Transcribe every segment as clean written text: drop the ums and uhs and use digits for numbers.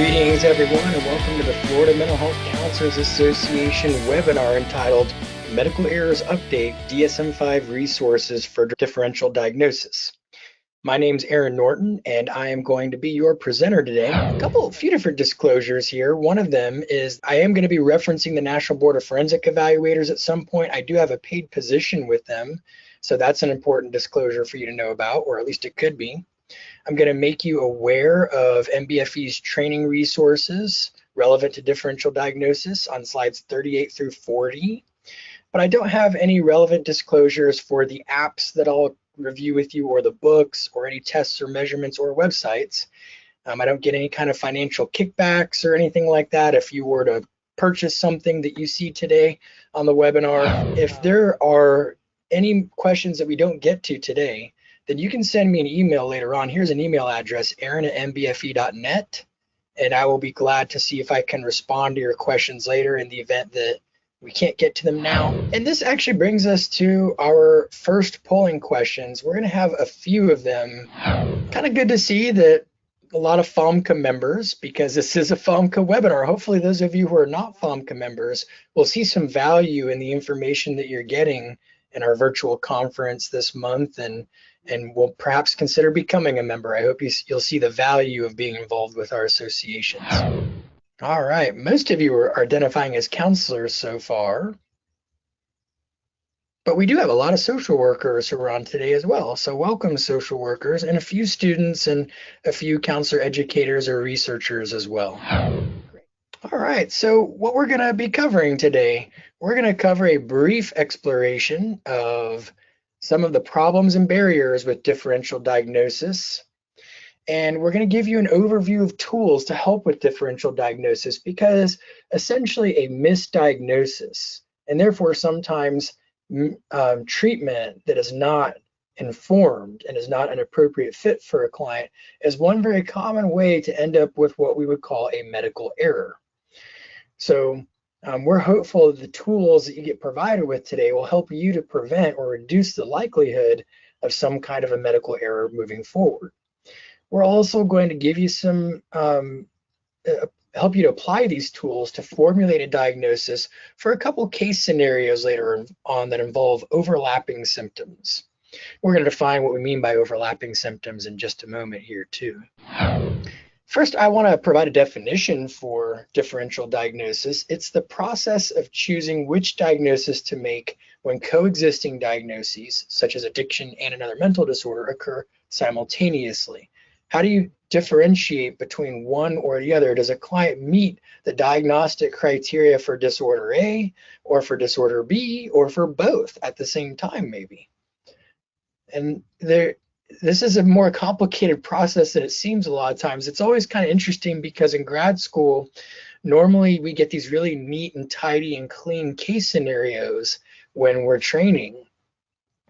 Greetings, everyone, and welcome to the Florida Mental Health Counselors Association webinar entitled Medical Errors Update DSM-5 Resources for Differential Diagnosis. My name's Aaron Norton, and I am going to be your presenter today. A few different disclosures here. One of them is I am going to be referencing the National Board of Forensic Evaluators at some point. I do have a paid position with them, so that's an important disclosure for you to know about, or at least it could be. I'm going to make you aware of MBFE's training resources relevant to differential diagnosis on slides 38 through 40, but I don't have any relevant disclosures for the apps that I'll review with you, or the books, or any tests or measurements or websites. I don't get any kind of financial kickbacks or anything like that if you were to purchase something that you see today on the webinar. If there are any questions that we don't get to today, then you can send me an email later on. Here's an email address, aaron@mbfe.net, and I will be glad to see if I can respond to your questions later in the event that we can't get to them now. And this actually brings us to our first polling questions. We're going to have a few of them. Kind of good to see that a lot of FOMCA members, because this is a FOMCA webinar. Hopefully those of you who are not FOMCA members will see some value in the information that you're getting in our virtual conference this month, and will perhaps consider becoming a member. I hope you'll see the value of being involved with our associations. All right, most of you are identifying as counselors so far, but we do have a lot of social workers who are on today as well. So welcome, social workers, and a few students and a few counselor educators or researchers as well. All right, so what we're going to be covering today, we're going to cover a brief exploration of some of the problems and barriers with differential diagnosis. And we're going to give you an overview of tools to help with differential diagnosis, because essentially a misdiagnosis, and therefore sometimes treatment that is not informed and is not an appropriate fit for a client, is one very common way to end up with what we would call a medical error. So we're hopeful that the tools that you get provided with today will help you to prevent or reduce the likelihood of some kind of a medical error moving forward. We're also going to give you some, help you to apply these tools to formulate a diagnosis for a couple case scenarios later on that involve overlapping symptoms. We're going to define what we mean by overlapping symptoms in just a moment here too. First, I want to provide a definition for differential diagnosis. It's the process of choosing which diagnosis to make when coexisting diagnoses, such as addiction and another mental disorder, occur simultaneously. How do you differentiate between one or the other? Does a client meet the diagnostic criteria for disorder A, or for disorder B, or for both at the same time maybe? And this is a more complicated process than it seems a lot of times. It's always kind of interesting because in grad school, normally we get these really neat and tidy and clean case scenarios when we're training.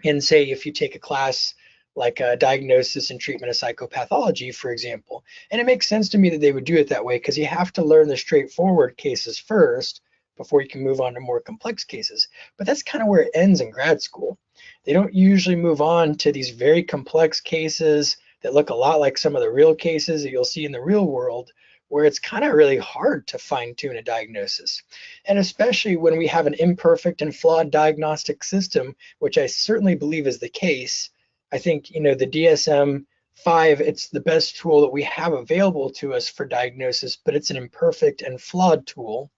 And say if you take a class like a diagnosis and treatment of psychopathology, for example, and it makes sense to me that they would do it that way, because you have to learn the straightforward cases first before you can move on to more complex cases. But that's kind of where it ends in grad school. They don't usually move on to these very complex cases that look a lot like some of the real cases that you'll see in the real world, where it's kind of really hard to fine-tune a diagnosis. And especially when we have an imperfect and flawed diagnostic system, which I certainly believe is the case. I think, the DSM-5, it's the best tool that we have available to us for diagnosis, but it's an imperfect and flawed tool.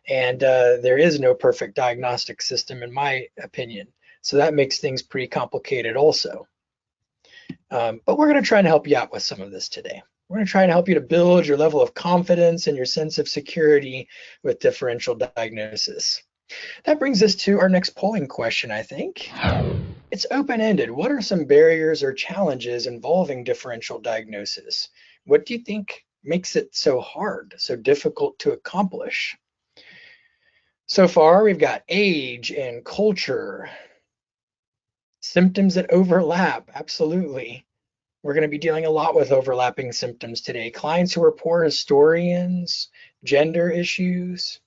And there is no perfect diagnostic system, in my opinion. So that makes things pretty complicated also. But we're going to try and help you out with some of this today. We're going to try and help you to build your level of confidence and your sense of security with differential diagnosis. That brings us to our next polling question, I think. It's open-ended. What are some barriers or challenges involving differential diagnosis? What do you think makes it so hard, so difficult to accomplish? So far, we've got age and culture. Symptoms that overlap, absolutely. We're going to be dealing a lot with overlapping symptoms today. Clients who are poor historians, gender issues,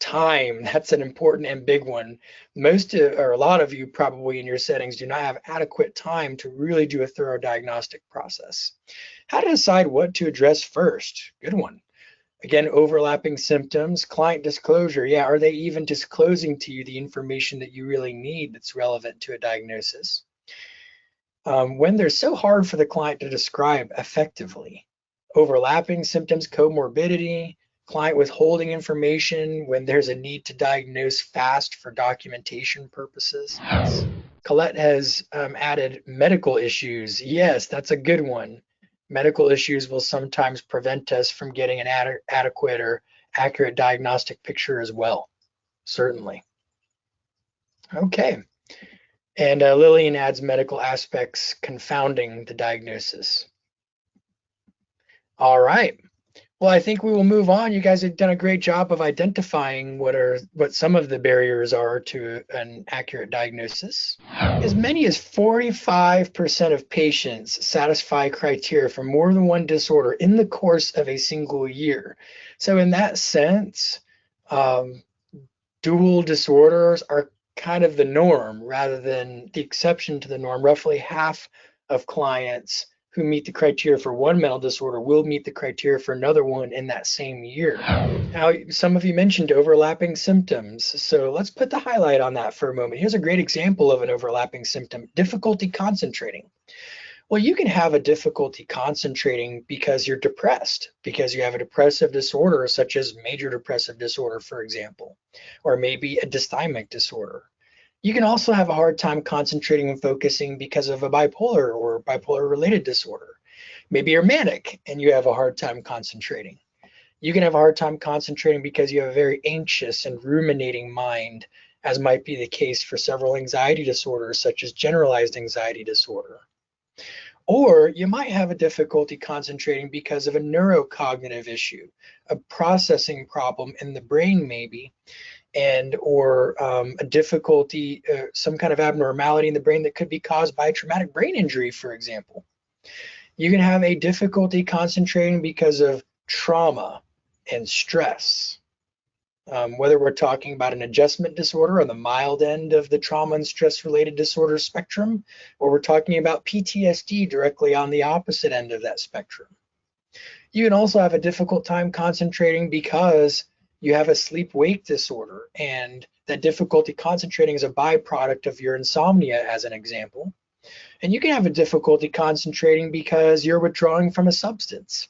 Time, that's an important and big one. Or a lot of you probably in your settings do not have adequate time to really do a thorough diagnostic process. How to decide what to address first? Good one. Again, overlapping symptoms, client disclosure. Yeah, are they even disclosing to you the information that you really need that's relevant to a diagnosis? When they're so hard for the client to describe effectively, overlapping symptoms, comorbidity, client withholding information when there's a need to diagnose fast for documentation purposes. Colette has added medical issues. Yes, that's a good one. Medical issues will sometimes prevent us from getting an adequate or accurate diagnostic picture as well, certainly. Okay. And Lillian adds medical aspects confounding the diagnosis. All right. Well, I think we will move on. You guys have done a great job of identifying what some of the barriers are to an accurate diagnosis. As many as 45% of patients satisfy criteria for more than one disorder in the course of a single year. So in that sense, dual disorders are kind of the norm rather than the exception to the norm. Roughly half of clients who meet the criteria for one mental disorder will meet the criteria for another one in that same year. Now, some of you mentioned overlapping symptoms, so let's put the highlight on that for a moment. Here's a great example of an overlapping symptom: difficulty concentrating. Well, you can have a difficulty concentrating because you're depressed, because you have a depressive disorder such as major depressive disorder, for example, or maybe a dysthymic disorder. You can also have a hard time concentrating and focusing because of a bipolar or bipolar related disorder. Maybe you're manic and you have a hard time concentrating. You can have a hard time concentrating because you have a very anxious and ruminating mind, as might be the case for several anxiety disorders such as generalized anxiety disorder. Or you might have a difficulty concentrating because of a neurocognitive issue, a processing problem in the brain maybe, or a difficulty, some kind of abnormality in the brain that could be caused by a traumatic brain injury, for example. You can have a difficulty concentrating because of trauma and stress. Whether we're talking about an adjustment disorder on the mild end of the trauma and stress related disorder spectrum, or we're talking about PTSD directly on the opposite end of that spectrum. You can also have a difficult time concentrating because you have a sleep-wake disorder, and that difficulty concentrating is a byproduct of your insomnia, as an example. And you can have a difficulty concentrating because you're withdrawing from a substance.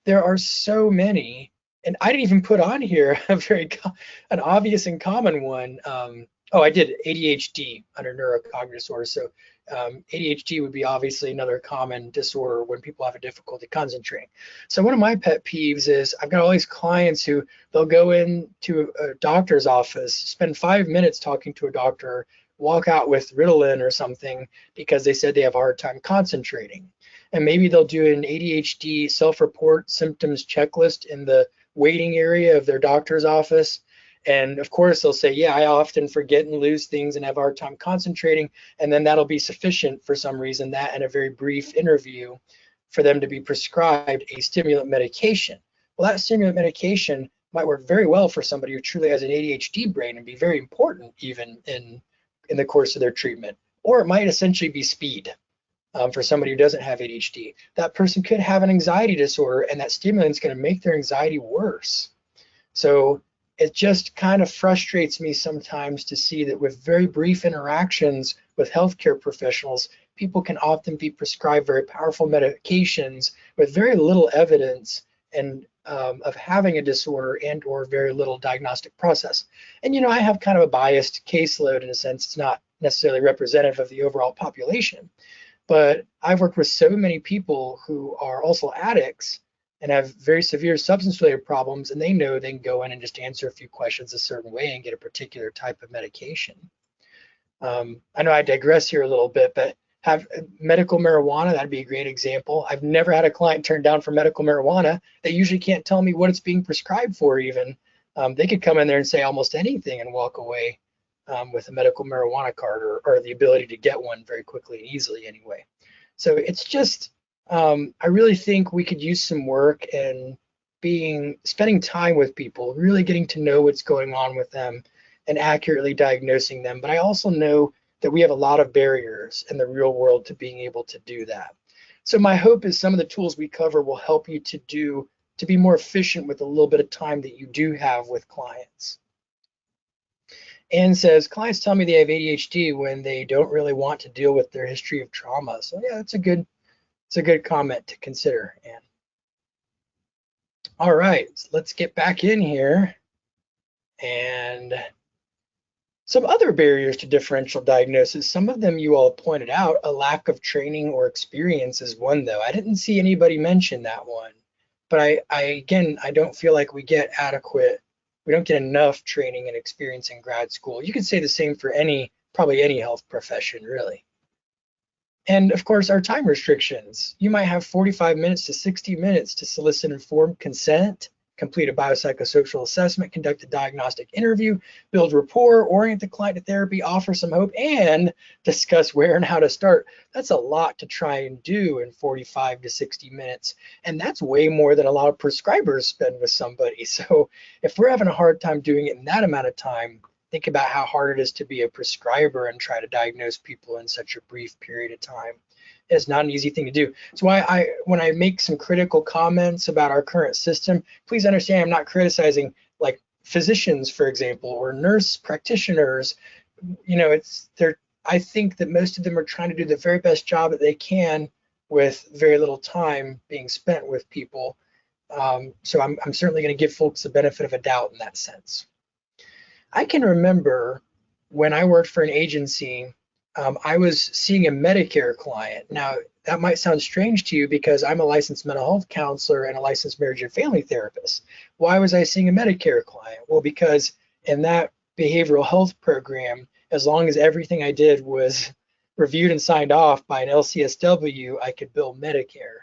There are so many, and I didn't even put on here an obvious and common one. I did ADHD under neurocognitive disorder. So ADHD would be obviously another common disorder when people have a difficulty concentrating. So one of my pet peeves is I've got all these clients who they'll go into a doctor's office, spend 5 minutes talking to a doctor, walk out with Ritalin or something because they said they have a hard time concentrating. And maybe they'll do an ADHD self-report symptoms checklist in the waiting area of their doctor's office. And of course, they'll say, yeah, I often forget and lose things and have a hard time concentrating. And then that'll be sufficient for some reason, that and a very brief interview, for them to be prescribed a stimulant medication. Well, that stimulant medication might work very well for somebody who truly has an ADHD brain and be very important even in the course of their treatment. Or it might essentially be speed for somebody who doesn't have ADHD. That person could have an anxiety disorder, and that stimulant is going to make their anxiety worse. So it just kind of frustrates me sometimes to see that with very brief interactions with healthcare professionals, people can often be prescribed very powerful medications with very little evidence and of having a disorder and or very little diagnostic process. And I have kind of a biased caseload in a sense. It's not necessarily representative of the overall population, but I've worked with so many people who are also addicts and have very severe substance-related problems, and they know they can go in and just answer a few questions a certain way and get a particular type of medication. I know I digress here a little bit, but have medical marijuana, that'd be a great example. I've never had a client turn down for medical marijuana. They usually can't tell me what it's being prescribed for even. They could come in there and say almost anything and walk away with a medical marijuana card or the ability to get one very quickly and easily anyway. So it's just, I really think we could use some work and spending time with people, really getting to know what's going on with them and accurately diagnosing them. But I also know that we have a lot of barriers in the real world to being able to do that. So my hope is some of the tools we cover will help you to be more efficient with a little bit of time that you do have with clients. Anne says, clients tell me they have ADHD when they don't really want to deal with their history of trauma. So yeah, it's a good comment to consider, Anne. All right, so let's get back in here. And some other barriers to differential diagnosis, some of them you all pointed out. A lack of training or experience is one, though. I didn't see anybody mention that one. But again, I don't feel like we don't get enough training and experience in grad school. You could say the same for probably any health profession, really. And of course, our time restrictions. You might have 45 minutes to 60 minutes to solicit informed consent, complete a biopsychosocial assessment, conduct a diagnostic interview, build rapport, orient the client to therapy, offer some hope, and discuss where and how to start. That's a lot to try and do in 45 to 60 minutes. And that's way more than a lot of prescribers spend with somebody. So if we're having a hard time doing it in that amount of time, think about how hard it is to be a prescriber and try to diagnose people in such a brief period of time. It's not an easy thing to do. That's why when I make some critical comments about our current system, please understand I'm not criticizing like physicians, for example, or nurse practitioners. I think that most of them are trying to do the very best job that they can with very little time being spent with people. So I'm certainly going to give folks the benefit of a doubt in that sense. I can remember when I worked for an agency, I was seeing a Medicare client. Now, that might sound strange to you because I'm a licensed mental health counselor and a licensed marriage and family therapist. Why was I seeing a Medicare client? Well, because in that behavioral health program, as long as everything I did was reviewed and signed off by an LCSW, I could bill Medicare.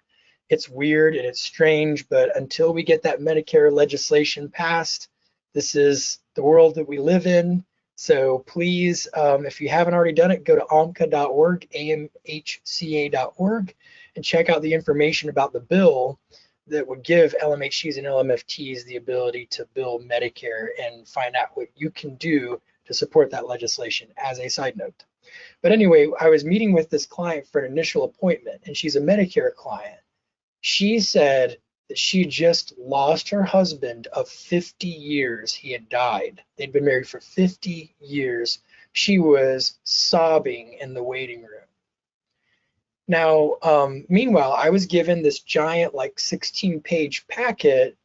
It's weird and it's strange, but until we get that Medicare legislation passed, this is the world that we live in. So please, if you haven't already done it, go to amhca.org, amhca.org, and check out the information about the bill that would give LMHTs and LMFTs the ability to bill Medicare and find out what you can do to support that legislation as a side note. But anyway, I was meeting with this client for an initial appointment, and she's a Medicare client. She said that she just lost her husband of 50 years. He had died. They'd been married for 50 years. She was sobbing in the waiting room. Now, meanwhile, I was given this giant, like 16-page packet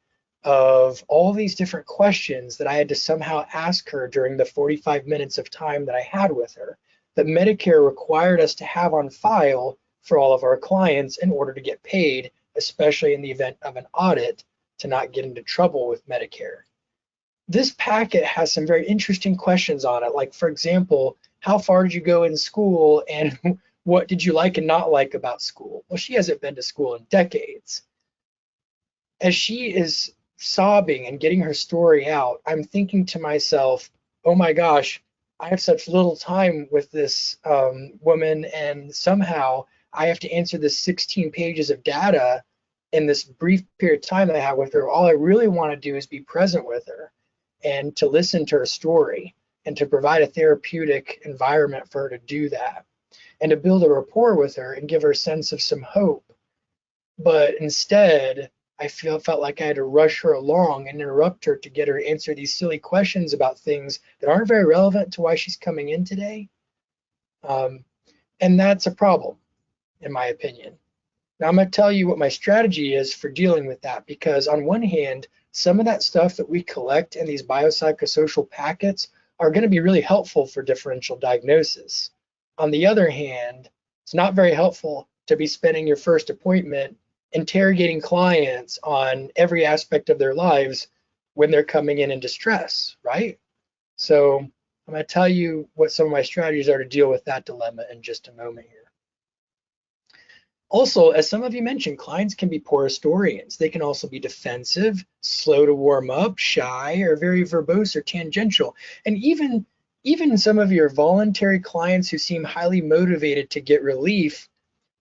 of all these different questions that I had to somehow ask her during the 45 minutes of time that I had with her, that Medicare required us to have on file for all of our clients in order to get paid, especially in the event of an audit, to not get into trouble with Medicare. This packet has some very interesting questions on it, like, for example, how far did you go in school and what did you like and not like about school? Well, she hasn't been to school in decades. As she is sobbing and getting her story out, I'm thinking to myself, oh my gosh, I have such little time with this woman, and somehow I have to answer this 16 pages of data in this brief period of time that I have with her. All I really want to do is be present with her and to listen to her story and to provide a therapeutic environment for her to do that and to build a rapport with her and give her a sense of some hope. But instead, I felt like I had to rush her along and interrupt her to get her to answer these silly questions about things that aren't very relevant to why she's coming in today. And that's a problem, in my opinion. Now, I'm going to tell you what my strategy is for dealing with that, because on one hand, some of that stuff that we collect in these biopsychosocial packets are going to be really helpful for differential diagnosis. On the other hand, it's not very helpful to be spending your first appointment interrogating clients on every aspect of their lives when they're coming in distress, right? So I'm going to tell you what some of my strategies are to deal with that dilemma in just a moment here. Also, as some of you mentioned, clients can be poor historians. They can also be defensive, slow to warm up, shy, or very verbose or tangential. And even some of your voluntary clients who seem highly motivated to get relief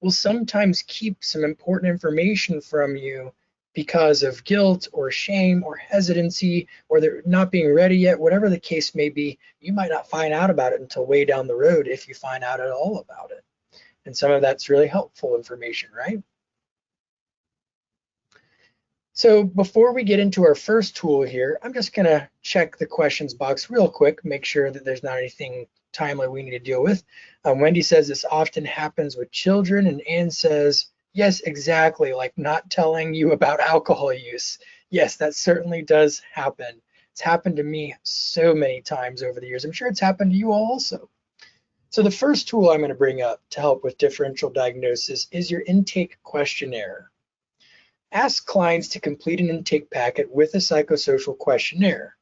will sometimes keep some important information from you because of guilt or shame or hesitancy, or they're not being ready yet, whatever the case may be, you might not find out about it until way down the road, if you find out at all about it. And some of that's really helpful information, right? So before we get into our first tool here, I'm just gonna check the questions box real quick, make sure that there's not anything timely we need to deal with. Wendy says this often happens with children, and Anne says, yes, exactly, like not telling you about alcohol use. Yes, that certainly does happen. It's happened to me so many times over the years. I'm sure it's happened to you all also. So the first tool I'm gonna bring up to help with differential diagnosis is your intake questionnaire. Ask clients to complete an intake packet with a psychosocial questionnaire.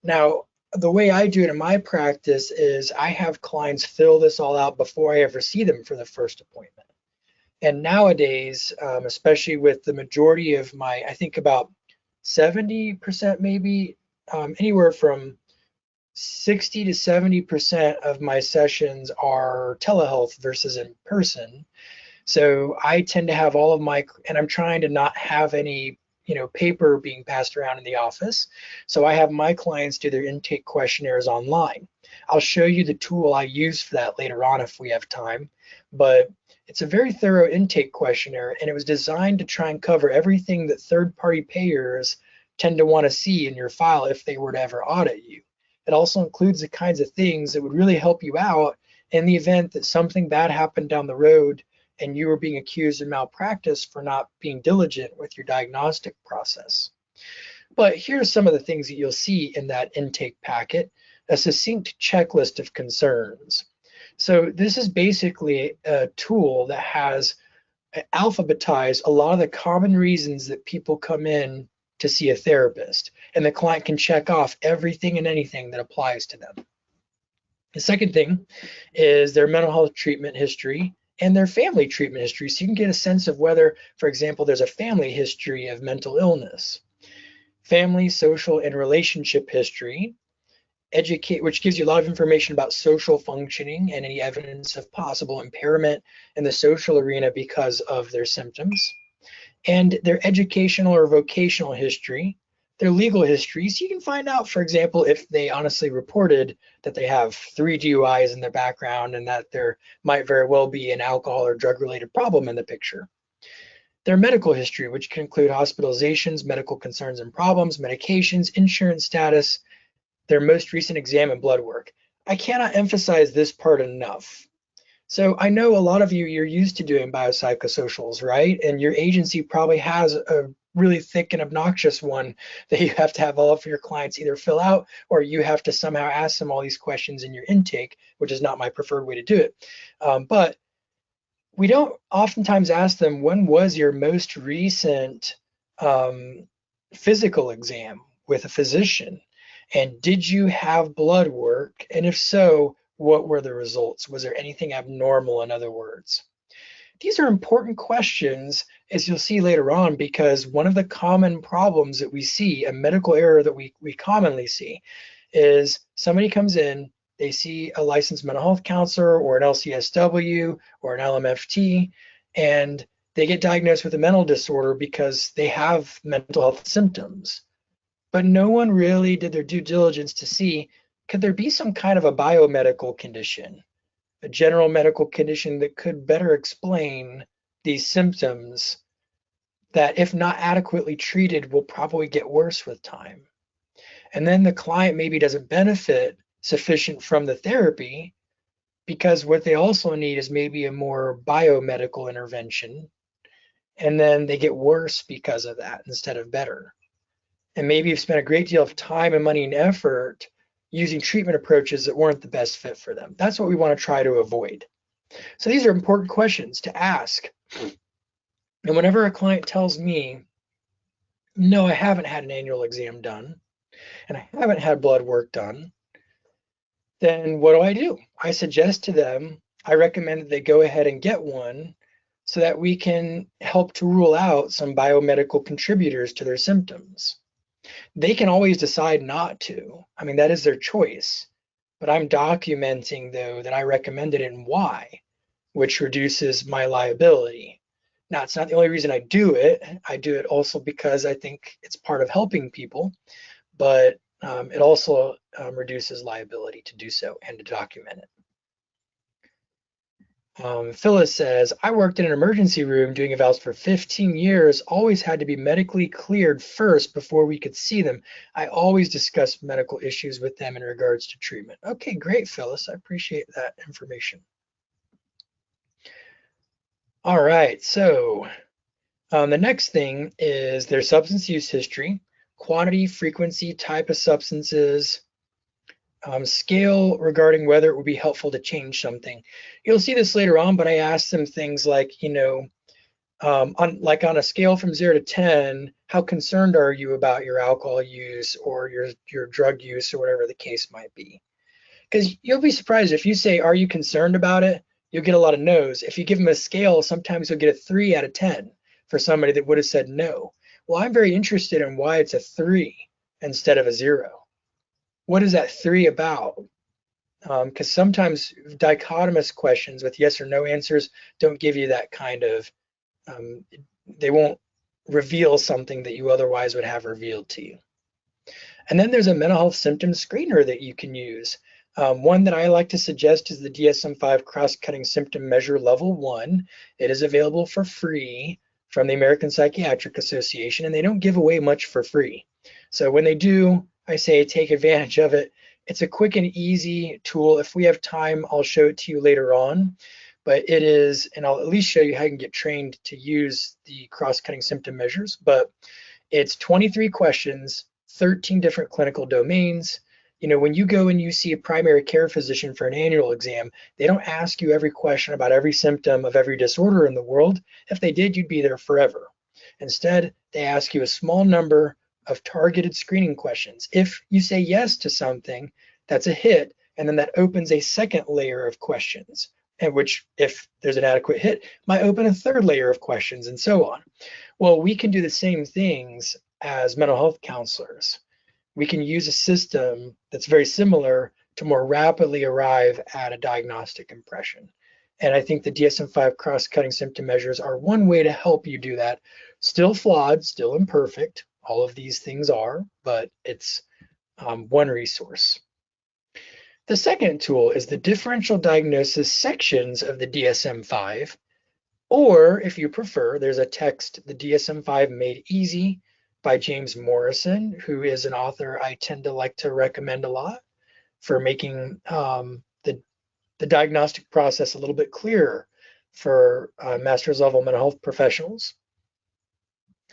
Now, the way I do it in my practice is I have clients fill this all out before I ever see them for the first appointment. And nowadays, especially with the majority of my, I think about 70% maybe, anywhere from 60 to 70% of my sessions are telehealth versus in person. So I tend to have all of my, and I'm trying to not have any, paper being passed around in the office. So I have my clients do their intake questionnaires online. I'll show you the tool I use for that later on if we have time, but it's a very thorough intake questionnaire, and it was designed to try and cover everything that third-party payers tend to want to see in your file if they were to ever audit you. It also includes the kinds of things that would really help you out in the event that something bad happened down the road and you were being accused of malpractice for not being diligent with your diagnostic process. But here's some of the things that you'll see in that intake packet: a succinct checklist of concerns. So this is basically a tool that has alphabetized a lot of the common reasons that people come in to see a therapist, and the client can check off everything and anything that applies to them. The second thing is their mental health treatment history and their family treatment history, so you can get a sense of whether, for example, there's a family history of mental illness. Family, social, and relationship history, which gives you a lot of information about social functioning and any evidence of possible impairment in the social arena because of their symptoms. And their educational or vocational history, their legal history, so you can find out, for example, if they honestly reported that they have 3 DUIs in their background and that there might very well be an alcohol or drug-related problem in the picture. Their medical history, which can include hospitalizations, medical concerns and problems, medications, insurance status, their most recent exam and blood work. I cannot emphasize this part enough. So I know a lot of you're used to doing biopsychosocials, right? And your agency probably has a really thick and obnoxious one that you have to have all of your clients either fill out, or you have to somehow ask them all these questions in your intake, which is not my preferred way to do it. But we don't oftentimes ask them, when was your most recent physical exam with a physician? And did you have blood work? And if so, what were the results? Was there anything abnormal, in other words? These are important questions, as you'll see later on, because one of the common problems that we see, a medical error that we commonly see, is somebody comes in, they see a licensed mental health counselor or an LCSW or an LMFT, and they get diagnosed with a mental disorder because they have mental health symptoms. But no one really did their due diligence to see, could there be some kind of a biomedical condition, a general medical condition that could better explain these symptoms that, if not adequately treated, will probably get worse with time. And then the client maybe doesn't benefit sufficient from the therapy because what they also need is maybe a more biomedical intervention, and then they get worse because of that instead of better. And maybe you've spent a great deal of time and money and effort using treatment approaches that weren't the best fit for them. That's what we want to try to avoid. So these are important questions to ask. And whenever a client tells me, no, I haven't had an annual exam done, and I haven't had blood work done, then what do? I suggest to them, I recommend that they go ahead and get one so that we can help to rule out some biomedical contributors to their symptoms. They can always decide not to. I mean, that is their choice. But I'm documenting, though, that I recommended it and why, which reduces my liability. Now, it's not the only reason I do it. I do it also because I think it's part of helping people, but it also reduces liability to do so and to document it. Phyllis says, I worked in an emergency room doing evals for 15 years, always had to be medically cleared first before we could see them. I always discuss medical issues with them in regards to treatment. Okay, great, Phyllis. I appreciate that information. All right, so the next thing is their substance use history, quantity, frequency, type of substances, scale regarding whether it would be helpful to change something. You'll see this later on, but I asked them things like, you know, on a scale from 0 to 10, how concerned are you about your alcohol use or your drug use or whatever the case might be? Because you'll be surprised if you say, are you concerned about it? You'll get a lot of no's. If you give them a scale, sometimes you'll get a 3 out of 10 for somebody that would have said no. Well, I'm very interested in why it's a 3 instead of a 0. What is that 3 about? Because sometimes dichotomous questions with yes or no answers don't give you that kind of, they won't reveal something that you otherwise would have revealed to you. And then there's a mental health symptom screener that you can use. One that I like to suggest is the DSM-5 Cross-Cutting Symptom Measure Level 1. It is available for free from the American Psychiatric Association, and they don't give away much for free. So when they do, I say take advantage of it. It's a quick and easy tool. If we have time, I'll show it to you later on. But it is, and I'll at least show you how you can get trained to use the cross-cutting symptom measures. But it's 23 questions, 13 different clinical domains. You know, when you go and you see a primary care physician for an annual exam, they don't ask you every question about every symptom of every disorder in the world. If they did, you'd be there forever. Instead, they ask you a small number of targeted screening questions. If you say yes to something, that's a hit, and then that opens a second layer of questions, and which, if there's an adequate hit, might open a third layer of questions, and so on. Well, we can do the same things as mental health counselors. We can use a system that's very similar to more rapidly arrive at a diagnostic impression. And I think the DSM-5 cross-cutting symptom measures are one way to help you do that. Still flawed, still imperfect. All of these things are, but it's one resource. The second tool is the differential diagnosis sections of the DSM-5, or if you prefer, there's a text, the DSM-5 Made Easy by James Morrison, who is an author I tend to like to recommend a lot for making the diagnostic process a little bit clearer for master's level mental health professionals.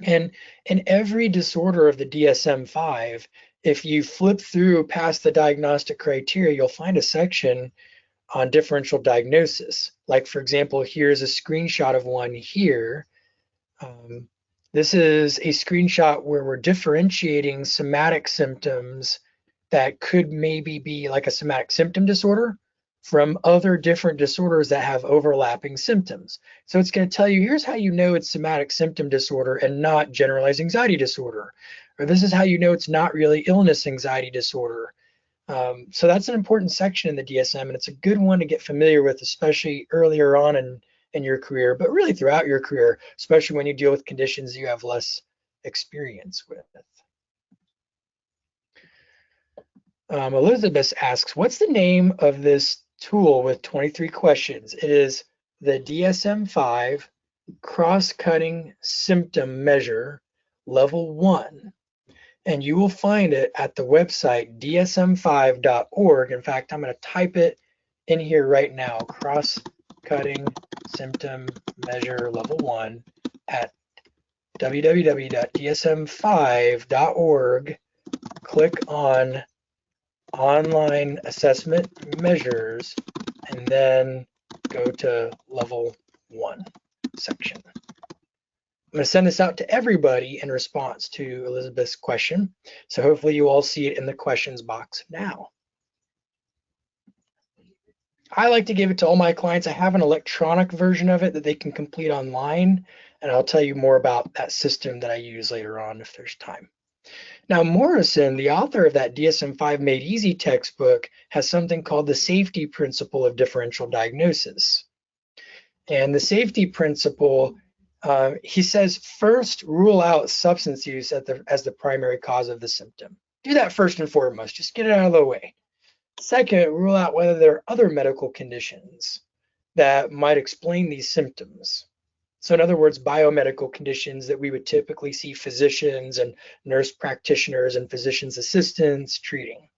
And in every disorder of the DSM-5, if you flip through past the diagnostic criteria, you'll find a section on differential diagnosis. Like, for example, here's a screenshot of one here. This is a screenshot where we're differentiating somatic symptoms that could maybe be like a somatic symptom disorder from other different disorders that have overlapping symptoms. So it's going to tell you, here's how you know it's somatic symptom disorder and not generalized anxiety disorder. Or this is how you know it's not really illness anxiety disorder. So that's an important section in the DSM, and it's a good one to get familiar with, especially earlier on in your career, but really throughout your career, especially when you deal with conditions you have less experience with. Elizabeth asks, what's the name of this tool with 23 questions? It is the DSM-5 Cross-Cutting Symptom Measure Level 1. And you will find it at the website dsm5.org. In fact, I'm going to type it in here right now, Cross-Cutting Symptom Measure Level 1 at www.dsm5.org. Click on Online Assessment Measures, and then go to Level 1 section. I'm going to send this out to everybody in response to Elizabeth's question. So hopefully you all see it in the questions box now. I like to give it to all my clients. I have an electronic version of it that they can complete online, and I'll tell you more about that system that I use later on if there's time. Now, Morrison, the author of that DSM-5 Made Easy textbook, has something called the safety principle of differential diagnosis. And the safety principle He says, first, rule out substance use as the primary cause of the symptom. Do that first and foremost. Just get it out of the way. Second, rule out whether there are other medical conditions that might explain these symptoms. So in other words, biomedical conditions that we would typically see physicians and nurse practitioners and physician's assistants treating.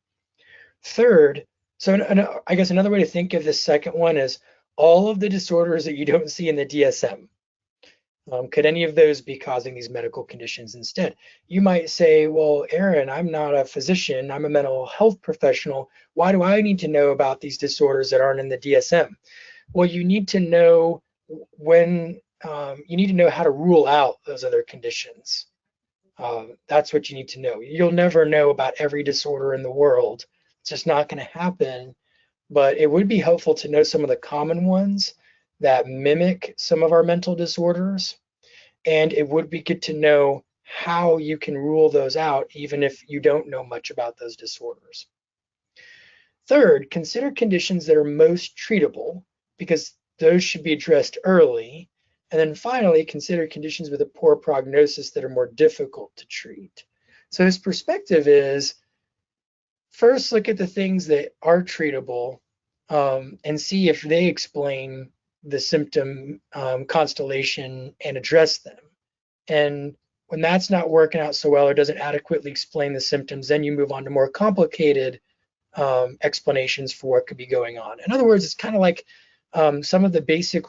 Third, I guess another way to think of this second one is all of the disorders that you don't see in the DSM. Could any of those be causing these medical conditions instead? You might say, well, Aaron, I'm not a physician, I'm a mental health professional. Why do I need to know about these disorders that aren't in the DSM? Well, you need to know you need to know how to rule out those other conditions. That's what you need to know. You'll never know about every disorder in the world. It's just not going to happen. But it would be helpful to know some of the common ones that mimic some of our mental disorders. And it would be good to know how you can rule those out, even if you don't know much about those disorders. Third, consider conditions that are most treatable, because those should be addressed early. And then finally, consider conditions with a poor prognosis that are more difficult to treat. So his perspective is, first look at the things that are treatable and see if they explain the symptom constellation and address them. And when that's not working out so well or doesn't adequately explain the symptoms, then you move on to more complicated explanations for what could be going on. In other words, it's kind of like some of the basic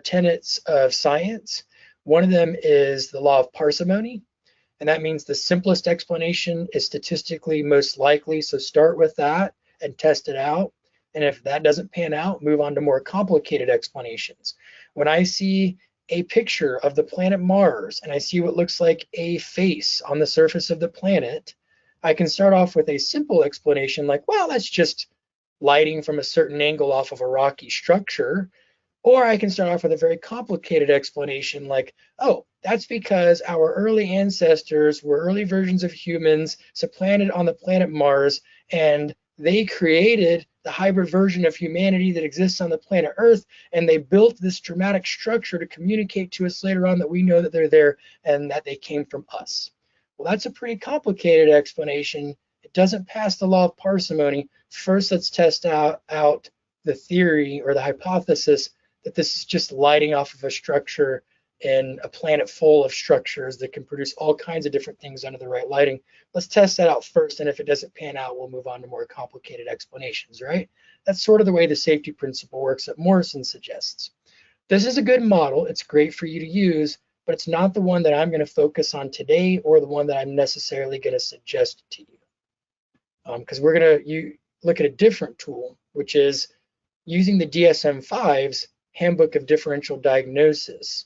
tenets of science. One of them is the law of parsimony, and that means the simplest explanation is statistically most likely. So start with that and test it out. And if that doesn't pan out, move on to more complicated explanations. When I see a picture of the planet Mars and I see what looks like a face on the surface of the planet, I can start off with a simple explanation like, well, that's just lighting from a certain angle off of a rocky structure. Or I can start off with a very complicated explanation like, oh, that's because our early ancestors were early versions of humans supplanted on the planet Mars, and they created the hybrid version of humanity that exists on the planet Earth, and they built this dramatic structure to communicate to us later on that we know that they're there and that they came from us. Well, that's a pretty complicated explanation. It doesn't pass the law of parsimony. First, let's test out the theory or the hypothesis that this is just lighting off of a structure in a planet full of structures that can produce all kinds of different things under the right lighting. Let's test that out first, and if it doesn't pan out, we'll move on to more complicated explanations, right? That's sort of the way the safety principle works that Morrison suggests. This is a good model. It's great for you to use, but it's not the one that I'm going to focus on today or the one that I'm necessarily going to suggest to you. Because we're going to look at a different tool, which is using the DSM-5's Handbook of Differential Diagnosis.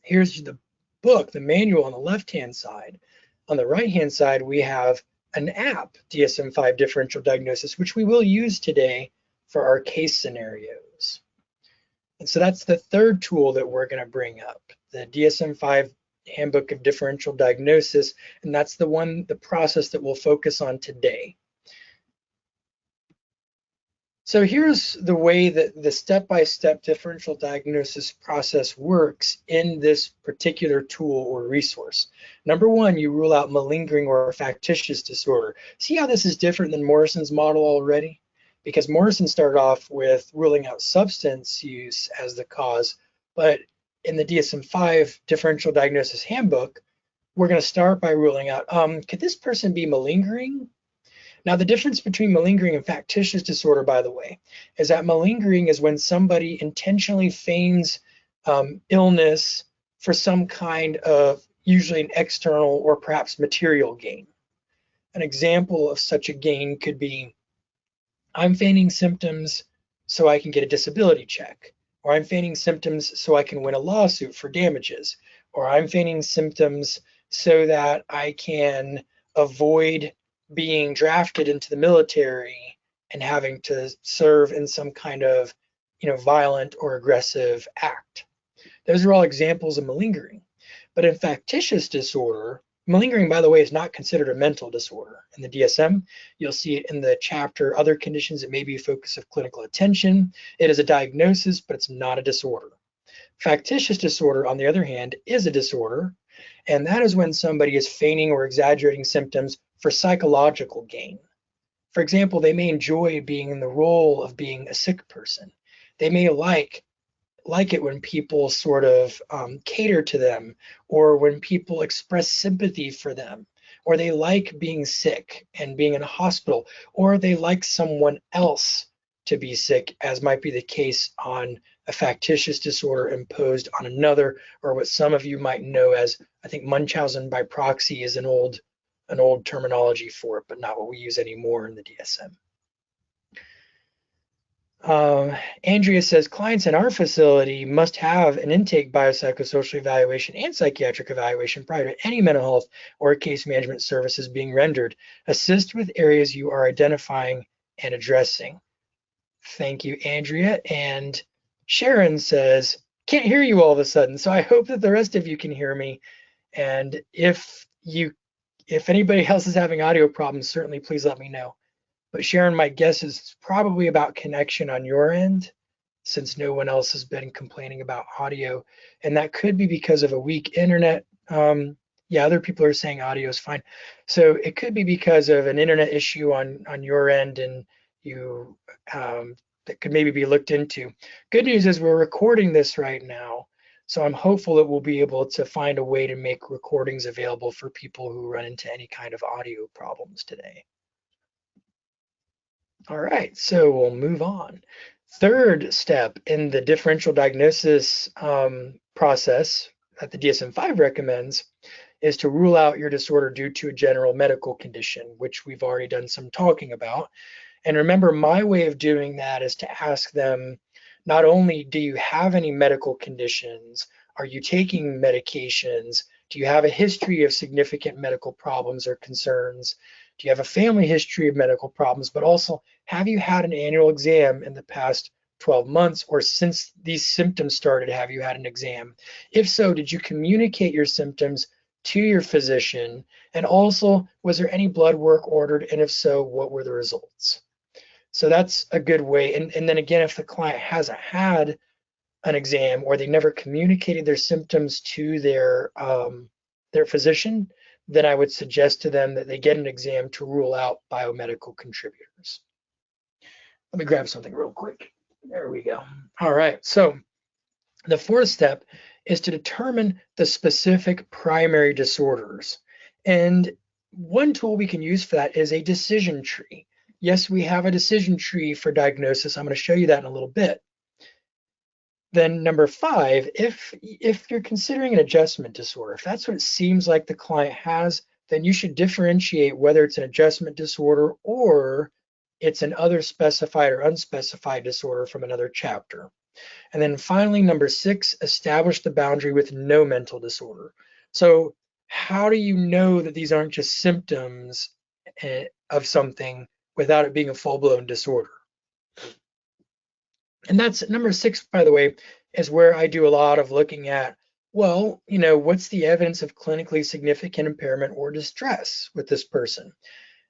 Here's the book, the manual on the left-hand side. On the right-hand side, we have an app, DSM-5 Differential Diagnosis, which we will use today for our case scenarios. And so that's the third tool that we're going to bring up, the DSM-5 Handbook of Differential Diagnosis, and that's the process that we'll focus on today. So here's the way that the step-by-step differential diagnosis process works in this particular tool or resource. Number one, you rule out malingering or factitious disorder. See how this is different than Morrison's model already? Because Morrison started off with ruling out substance use as the cause, but in the DSM-5 Differential Diagnosis Handbook, we're going to start by ruling out, could this person be malingering? Now, the difference between malingering and factitious disorder, by the way, is that malingering is when somebody intentionally feigns illness for some kind of, usually an external or perhaps material gain. An example of such a gain could be, I'm feigning symptoms so I can get a disability check, or I'm feigning symptoms so I can win a lawsuit for damages, or I'm feigning symptoms so that I can avoid being drafted into the military and having to serve in some kind of, violent or aggressive act. Those are all examples of malingering. But in factitious disorder, malingering, by the way, is not considered a mental disorder. In the DSM, you'll see it in the chapter, Other Conditions That May Be a Focus of Clinical Attention. It is a diagnosis, but it's not a disorder. Factitious disorder, on the other hand, is a disorder, and that is when somebody is feigning or exaggerating symptoms for psychological gain. For example, they may enjoy being in the role of being a sick person. They may like it when people sort of cater to them, or when people express sympathy for them, or they like being sick and being in a hospital, or they like someone else to be sick, as might be the case on a factitious disorder imposed on another, or what some of you might know as, I think Munchausen by proxy is an old terminology for it, but not what we use anymore in the DSM. Andrea says clients in our facility must have an intake biopsychosocial evaluation and psychiatric evaluation prior to any mental health or case management services being rendered. Assist with areas you are identifying and addressing. Thank you, Andrea. And Sharon says, can't hear you all of a sudden, so I hope that the rest of you can hear me. And if anybody else is having audio problems, certainly please let me know. But Sharon, my guess is probably about connection on your end, since no one else has been complaining about audio. And that could be because of a weak internet. Yeah, other people are saying audio is fine. So it could be because of an internet issue on your end, and you that could maybe be looked into. Good news is we're recording this right now, so I'm hopeful that we'll be able to find a way to make recordings available for people who run into any kind of audio problems today. All right, so we'll move on. Third step in the differential diagnosis process that the DSM-5 recommends is to rule out your disorder due to a general medical condition, which we've already done some talking about. And remember, my way of doing that is to ask them, not only do you have any medical conditions, are you taking medications, do you have a history of significant medical problems or concerns, do you have a family history of medical problems, but also have you had an annual exam in the past 12 months, or since these symptoms started, have you had an exam? If so, did you communicate your symptoms to your physician? And also, was there any blood work ordered? And if so, what were the results? So that's a good way. And then again, if the client hasn't had an exam, or they never communicated their symptoms to their physician, then I would suggest to them that they get an exam to rule out biomedical contributors. Let me grab something real quick. There we go. All right, so the fourth step is to determine the specific primary disorders. And one tool we can use for that is a decision tree. Yes, we have a decision tree for diagnosis. I'm going to show you that in a little bit. Then number 5, if you're considering an adjustment disorder, if that's what it seems like the client has, then you should differentiate whether it's an adjustment disorder or it's an other specified or unspecified disorder from another chapter. And then finally, number 6, establish the boundary with no mental disorder. So how do you know that these aren't just symptoms of something without it being a full-blown disorder? And that's number 6, by the way, is where I do a lot of looking at, well, you know, what's the evidence of clinically significant impairment or distress with this person?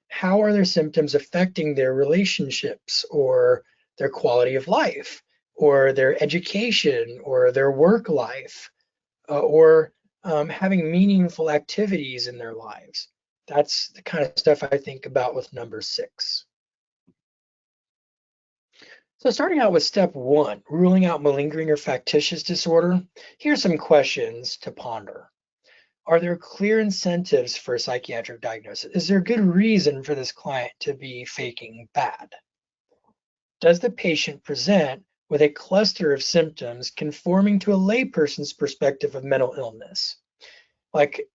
How are their symptoms affecting their relationships or their quality of life or their education or their work life or having meaningful activities in their lives? That's the kind of stuff I think about with number 6. So starting out with step 1, ruling out malingering or factitious disorder, here's some questions to ponder. Are there clear incentives for a psychiatric diagnosis? Is there a good reason for this client to be faking bad? Does the patient present with a cluster of symptoms conforming to a layperson's perspective of mental illness? Like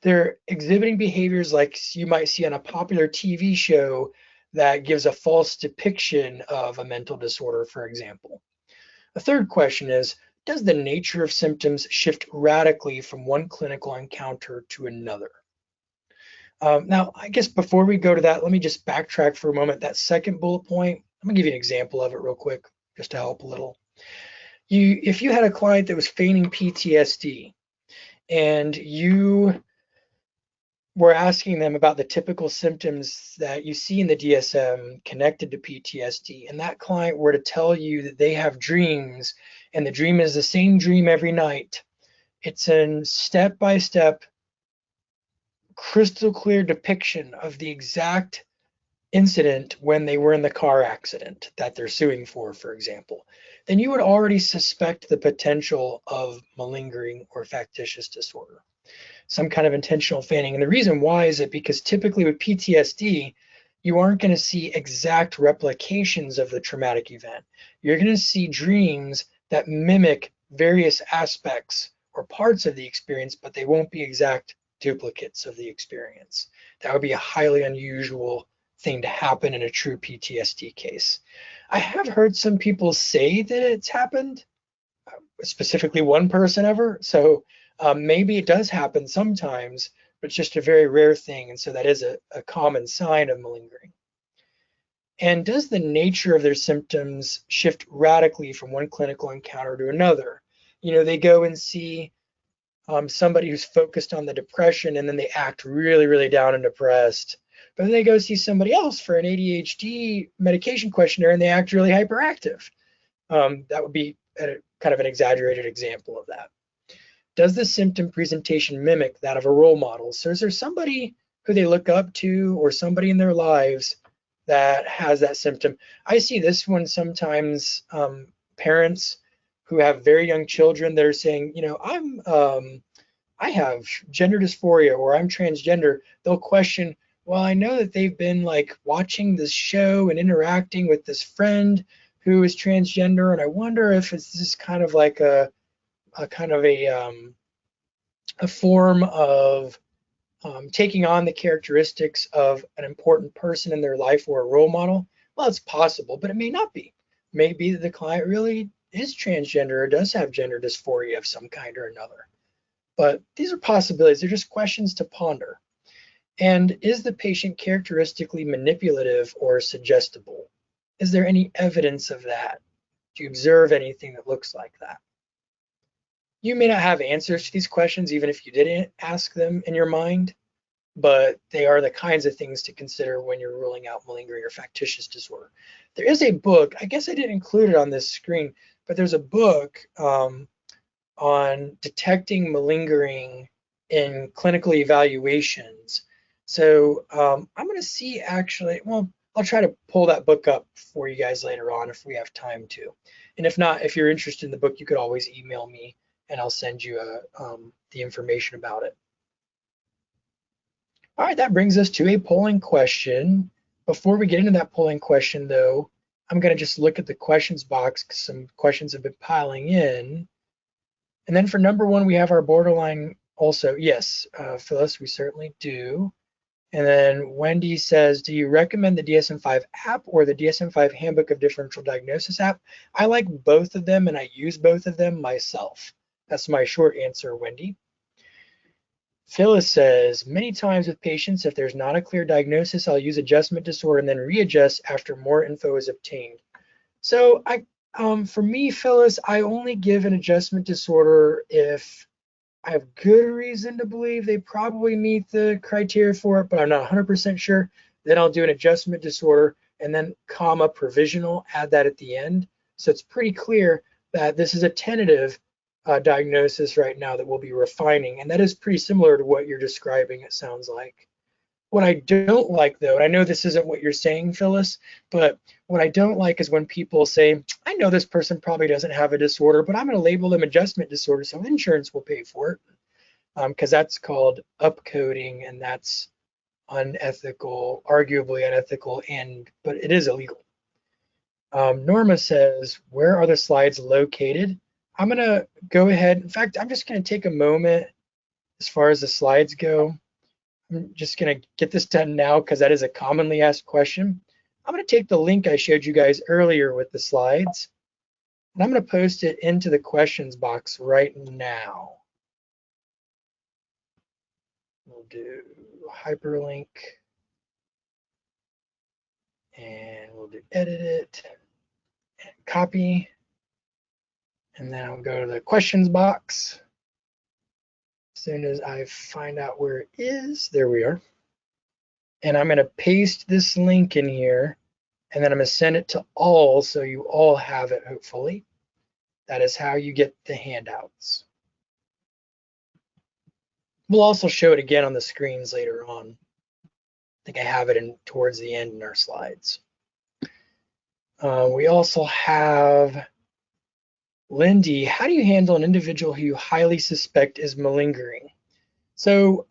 they're exhibiting behaviors like you might see on a popular TV show that gives a false depiction of a mental disorder, for example. The third question is, does the nature of symptoms shift radically from one clinical encounter to another? Now, I guess before we go to that, let me just backtrack for a moment. That second bullet point, I'm gonna give you an example of it real quick, just to help a little. If you had a client that was feigning PTSD, and you we're asking them about the typical symptoms that you see in the DSM connected to PTSD, and that client were to tell you that they have dreams and the dream is the same dream every night, it's a step-by-step, crystal clear depiction of the exact incident when they were in the car accident that they're suing for example, then you would already suspect the potential of malingering or factitious disorder, some kind of intentional feigning. And the reason why is that because typically with PTSD, you aren't going to see exact replications of the traumatic event. You're going to see dreams that mimic various aspects or parts of the experience, but they won't be exact duplicates of the experience. That would be a highly unusual thing to happen in a true PTSD case. I have heard some people say that it's happened, specifically one person ever. So maybe it does happen sometimes, but it's just a very rare thing. And so that is a common sign of malingering. And does the nature of their symptoms shift radically from one clinical encounter to another? You know, they go and see somebody who's focused on the depression and then they act really, really down and depressed. But then they go see somebody else for an ADHD medication questionnaire and they act really hyperactive. That would be kind of an exaggerated example of that. Does the symptom presentation mimic that of a role model? So is there somebody who they look up to or somebody in their lives that has that symptom? I see this one sometimes, parents who have very young children that are saying, you know, I have gender dysphoria or I'm transgender. They'll question, well, I know that they've been like watching this show and interacting with this friend who is transgender, and I wonder if it's just kind of like a form of taking on the characteristics of an important person in their life or a role model. Well, it's possible, but it may not be. Maybe the client really is transgender or does have gender dysphoria of some kind or another. But these are possibilities. They're just questions to ponder. And is the patient characteristically manipulative or suggestible? Is there any evidence of that? Do you observe anything that looks like that? You may not have answers to these questions even if you didn't ask them in your mind, but they are the kinds of things to consider when you're ruling out malingering or factitious disorder. There is a book, I guess I didn't include it on this screen, but there's a book on detecting malingering in clinical evaluations. So I'm going to see actually, well, I'll try to pull that book up for you guys later on if we have time to. And if not, if you're interested in the book, you could always email me and I'll send you the information about it. All right, that brings us to a polling question. Before we get into that polling question, though, I'm going to just look at the questions box because some questions have been piling in. And then for number one, we have our borderline also. Yes, Phyllis, we certainly do. And then Wendy says, do you recommend the DSM-5 app or the DSM-5 Handbook of Differential Diagnosis app? I like both of them and I use both of them myself. That's my short answer, Wendy. Phyllis says, many times with patients, if there's not a clear diagnosis, I'll use adjustment disorder and then readjust after more info is obtained. So for me, Phyllis, I only give an adjustment disorder if I have good reason to believe they probably meet the criteria for it, but I'm not 100% sure. Then I'll do an adjustment disorder and then comma provisional, add that at the end. So it's pretty clear that this is a tentative diagnosis right now that we'll be refining. And that is pretty similar to what you're describing, it sounds like. What I don't like, though, and I know this isn't what you're saying, Phyllis, but what I don't like is when people say, I know this person probably doesn't have a disorder, but I'm going to label them adjustment disorder so insurance will pay for it, because that's called upcoding, and that's unethical, arguably unethical, but it is illegal. Norma says, where are the slides located? I'm going to go ahead. In fact, I'm just going to take a moment as far as the slides go. I'm just going to get this done now because that is a commonly asked question. I'm going to take the link I showed you guys earlier with the slides, and I'm going to post it into the questions box right now. We'll do hyperlink, and we'll do edit it, and copy, and then I'll go to the questions box. soon as I find out where it is. There we are. And I'm going to paste this link in here, and then I'm going to send it to all so you all have it, hopefully. That is how you get the handouts. We'll also show it again on the screens later on. I think I have it in towards the end in our slides. We also have Lindy. How do you handle an individual who you highly suspect is malingering? So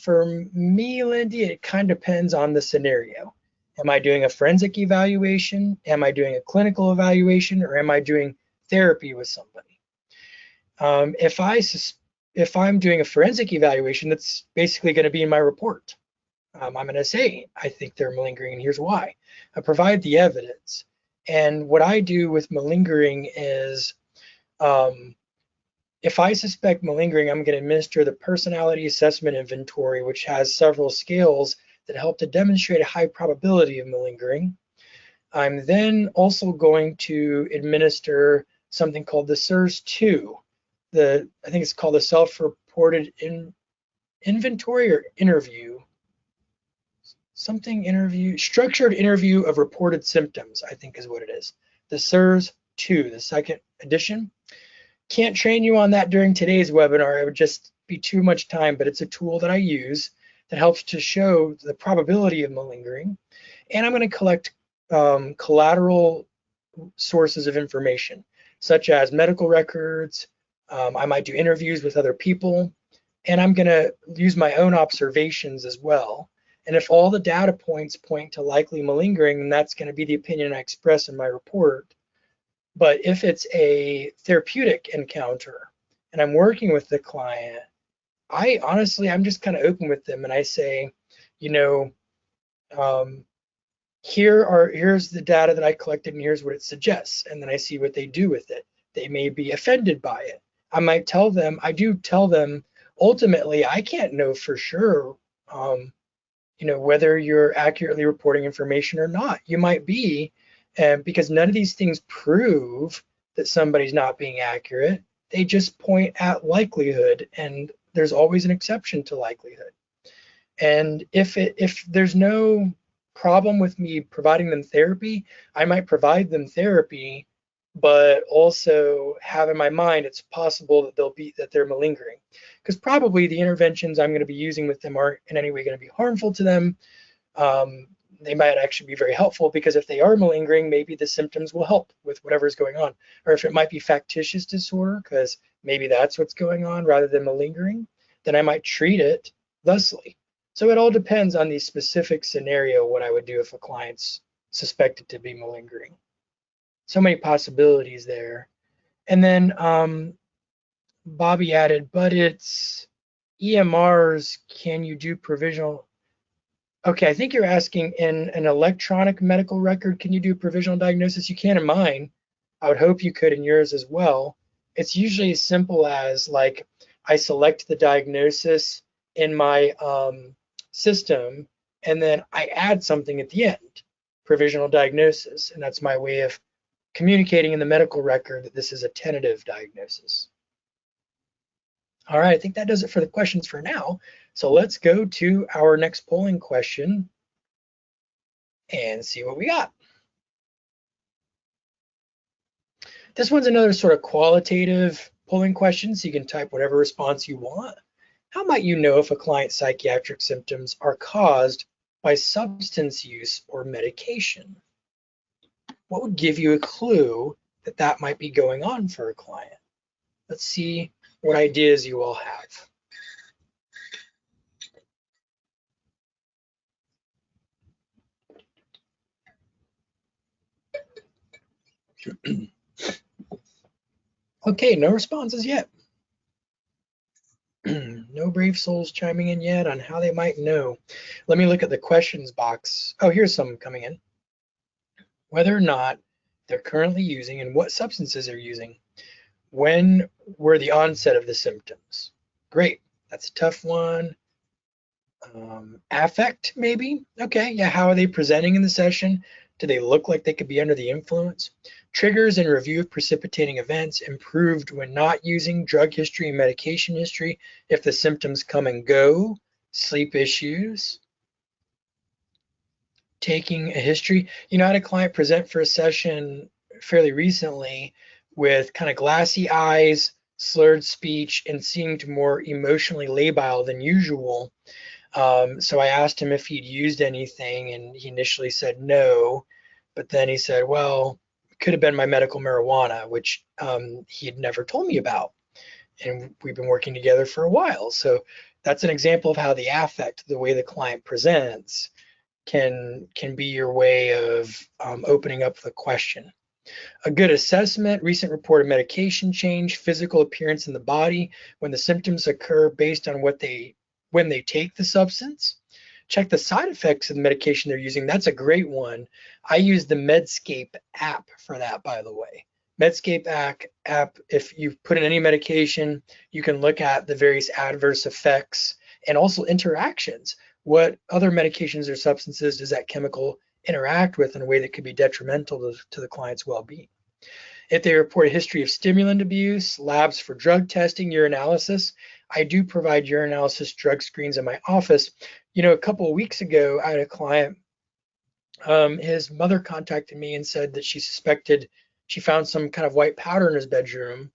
for me, Lindy, it kind of depends on the scenario. Am I doing a forensic evaluation? Am I doing a clinical evaluation? Or am I doing therapy with somebody? If I'm doing a forensic evaluation, that's basically going to be in my report. I'm going to say, I think they're malingering, and here's why. I provide the evidence. And what I do with malingering is, if I suspect malingering, I'm going to administer the personality assessment inventory, which has several scales that help to demonstrate a high probability of malingering. I'm then also going to administer something called the SIRS-2. I think it's called the self-reported inventory or interview. Structured interview of reported symptoms, I think is what it is. The SIRS-2, the second edition. Can't train you on that during today's webinar. It would just be too much time, but it's a tool that I use that helps to show the probability of malingering. And I'm going to collect collateral sources of information, such as medical records. I might do interviews with other people, and I'm going to use my own observations as well. And if all the data points point to likely malingering, then that's going to be the opinion I express in my report. But if it's a therapeutic encounter and I'm working with the client, I'm just kind of open with them, and I say, here's the data that I collected, and here's what it suggests, and then I see what they do with it. They may be offended by it. I do tell them, ultimately, I can't know for sure, whether you're accurately reporting information or not. You might be, because none of these things prove that somebody's not being accurate. They just point at likelihood, and there's always an exception to likelihood. And if there's no problem with me providing them therapy, I might provide them therapy, but also have in my mind it's possible that they're malingering, because probably the interventions I'm going to be using with them aren't in any way going to be harmful to them. They might actually be very helpful, because if they are malingering, maybe the symptoms will help with whatever's going on. Or if it might be factitious disorder, because maybe that's what's going on rather than malingering, then I might treat it thusly. So it all depends on the specific scenario, what I would do if a client's suspected to be malingering. So many possibilities there. And then Bobby added, but it's EMRs, can you do provisional? Okay, I think you're asking, in an electronic medical record, can you do provisional diagnosis? You can in mine. I would hope you could in yours as well. It's usually as simple as, like, I select the diagnosis in my system, and then I add something at the end, provisional diagnosis, and that's my way of communicating in the medical record that this is a tentative diagnosis. All right, I think that does it for the questions for now. So let's go to our next polling question and see what we got. This one's another sort of qualitative polling question, so you can type whatever response you want. How might you know if a client's psychiatric symptoms are caused by substance use or medication? What would give you a clue that that might be going on for a client? Let's see what ideas you all have. Okay, no responses yet. No brave souls chiming in yet on how they might know. Let me look at the questions box. Oh, here's some coming in. Whether or not they're currently using and what substances they're using. When were the onset of the symptoms? Great, that's a tough one. Affect, maybe? Okay, yeah, how are they presenting in the session? Do they look like they could be under the influence? Triggers and review of precipitating events improved when not using drug history and medication history if the symptoms come and go. Sleep issues. Taking a history. You know, I had a client present for a session fairly recently with kind of glassy eyes, slurred speech, and seemed more emotionally labile than usual. So I asked him if he'd used anything, and he initially said no, but then he said, well, it could have been my medical marijuana, which he had never told me about. And we've been working together for a while. So that's an example of how the affect, the way the client presents, can be your way of opening up the question. A good assessment, recent reported medication change, physical appearance in the body when the symptoms occur based on when they take the substance. Check the side effects of the medication they're using. That's a great one. I use the Medscape app for that, by the way. Medscape app, if you put in any medication, you can look at the various adverse effects and also interactions. What other medications or substances does that chemical interact with in a way that could be detrimental to the client's well-being? If they report a history of stimulant abuse, labs for drug testing, urinalysis, I do provide urinalysis drug screens in my office. You know, a couple of weeks ago, I had a client, his mother contacted me and said that she suspected she found some kind of white powder in his bedroom.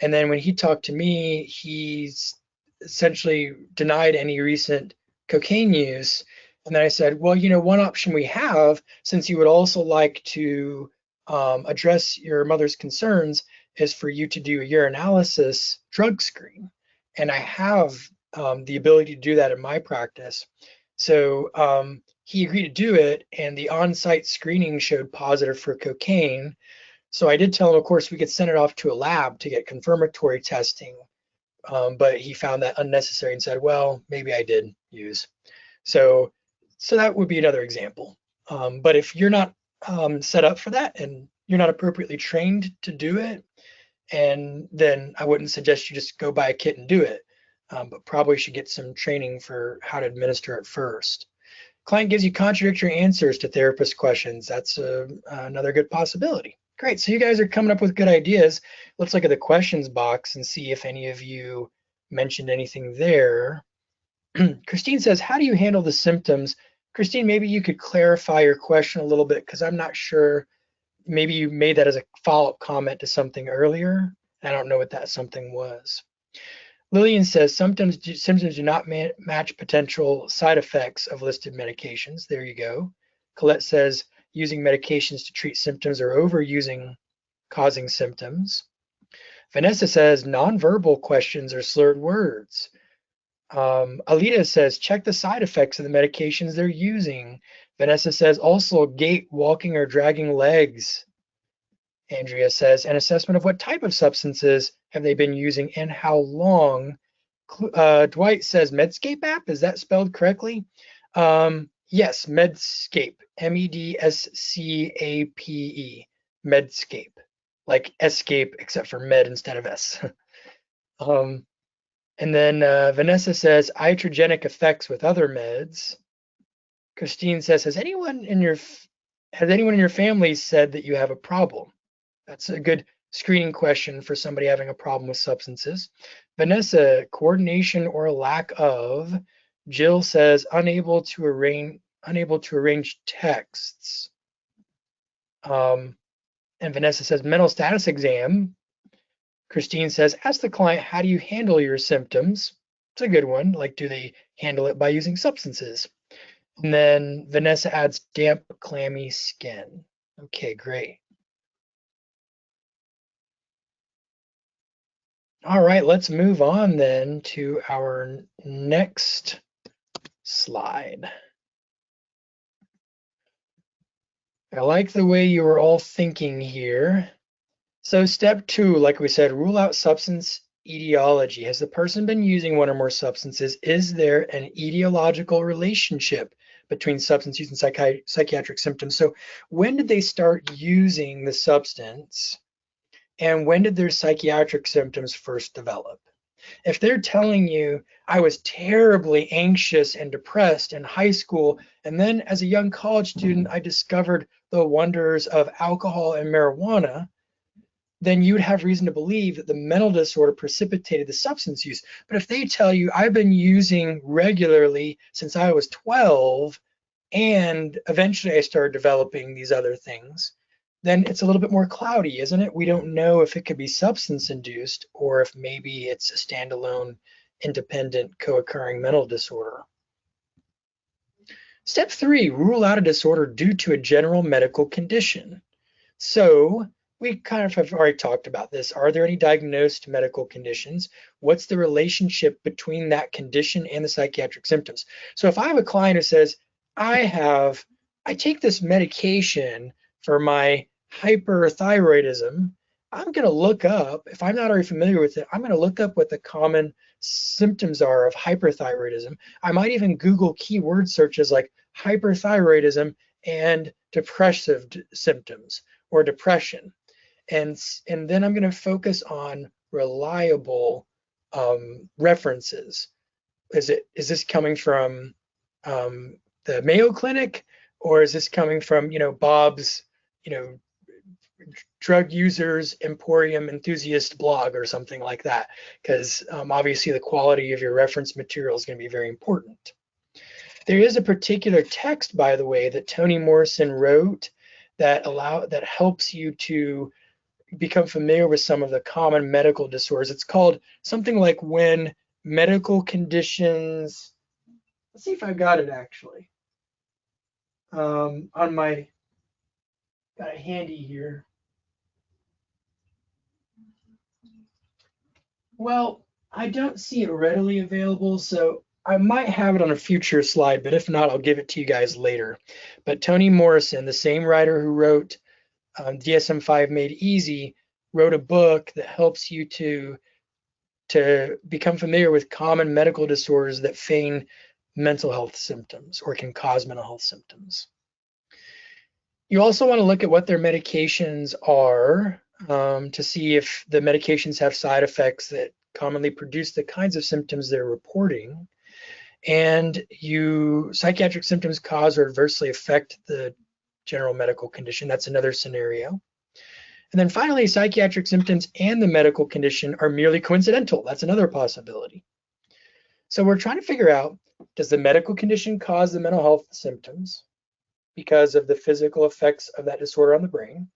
And then when he talked to me, he's essentially denied any recent cocaine use. And then I said, well, you know, one option we have, since you would also like to address your mother's concerns, is for you to do a urinalysis drug screen. And I have the ability to do that in my practice. So he agreed to do it, and the on-site screening showed positive for cocaine. So I did tell him, of course, we could send it off to a lab to get confirmatory testing, but he found that unnecessary and said, well, maybe I did use. So that would be another example. But if you're not set up for that and you're not appropriately trained to do it, and then I wouldn't suggest you just go buy a kit and do it, but probably should get some training for how to administer it first. Client gives you contradictory answers to therapist questions. That's another good possibility. Great, so you guys are coming up with good ideas. Let's look at the questions box and see if any of you mentioned anything there. Christine says, how do you handle the symptoms? Christine, maybe you could clarify your question a little bit, because I'm not sure. Maybe you made that as a follow-up comment to something earlier. I don't know what that something was. Lillian says, symptoms do not match potential side effects of listed medications. There you go. Colette says, using medications to treat symptoms or overusing causing symptoms. Vanessa says, nonverbal questions or slurred words. Alita says, check the side effects of the medications they're using. Vanessa says, also gait, walking, or dragging legs. Andrea says, an assessment of what type of substances have they been using and how long. Dwight says, Medscape app, is that spelled correctly? Yes, Medscape, Medscape, Medscape, like escape except for med instead of s. And then Vanessa says, iatrogenic effects with other meds. Christine says, has anyone in your family said that you have a problem? That's a good screening question for somebody having a problem with substances. Vanessa, coordination or a lack of. Jill says, unable to arrange texts. And Vanessa says, mental status exam. Christine says, ask the client, how do you handle your symptoms? It's a good one. Like, do they handle it by using substances? And then Vanessa adds damp, clammy skin. Okay, great. All right, let's move on then to our next slide. I like the way you were all thinking here. So step 2, like we said, rule out substance etiology. Has the person been using one or more substances? Is there an etiological relationship between substance use and psychiatric symptoms? So when did they start using the substance? And when did their psychiatric symptoms first develop? If they're telling you, I was terribly anxious and depressed in high school, and then as a young college student, I discovered the wonders of alcohol and marijuana, then you'd have reason to believe that the mental disorder precipitated the substance use. But if they tell you, I've been using regularly since I was 12, and eventually I started developing these other things, then it's a little bit more cloudy, isn't it? We don't know if it could be substance induced or if maybe it's a standalone, independent, co-occurring mental disorder. Step 3, rule out a disorder due to a general medical condition. So we kind of have already talked about this. Are there any diagnosed medical conditions? What's the relationship between that condition and the psychiatric symptoms? So if I have a client who says, I take this medication for my hyperthyroidism, I'm going to look up, if I'm not already familiar with it, I'm going to look up what the common symptoms are of hyperthyroidism. I might even Google keyword searches like hyperthyroidism and depressive symptoms or depression. And then I'm going to focus on reliable references. Is this coming from the Mayo Clinic, or is this coming from Bob's drug users emporium enthusiast blog or something like that? Because obviously the quality of your reference material is going to be very important. There is a particular text, by the way, that Toni Morrison wrote that helps you to become familiar with some of the common medical disorders. It's called something like When Medical Conditions. Let's see if I got it actually. On my, got it handy here. Well, I don't see it readily available, so I might have it on a future slide, but if not, I'll give it to you guys later. But Toni Morrison, the same writer who wrote DSM-5 Made Easy, wrote a book that helps you to become familiar with common medical disorders that feign mental health symptoms or can cause mental health symptoms. You also want to look at what their medications are to see if the medications have side effects that commonly produce the kinds of symptoms they're reporting. And psychiatric symptoms cause or adversely affect the general medical condition. That's another scenario. And then finally, psychiatric symptoms and the medical condition are merely coincidental. That's another possibility. So we're trying to figure out, does the medical condition cause the mental health symptoms because of the physical effects of that disorder on the brain?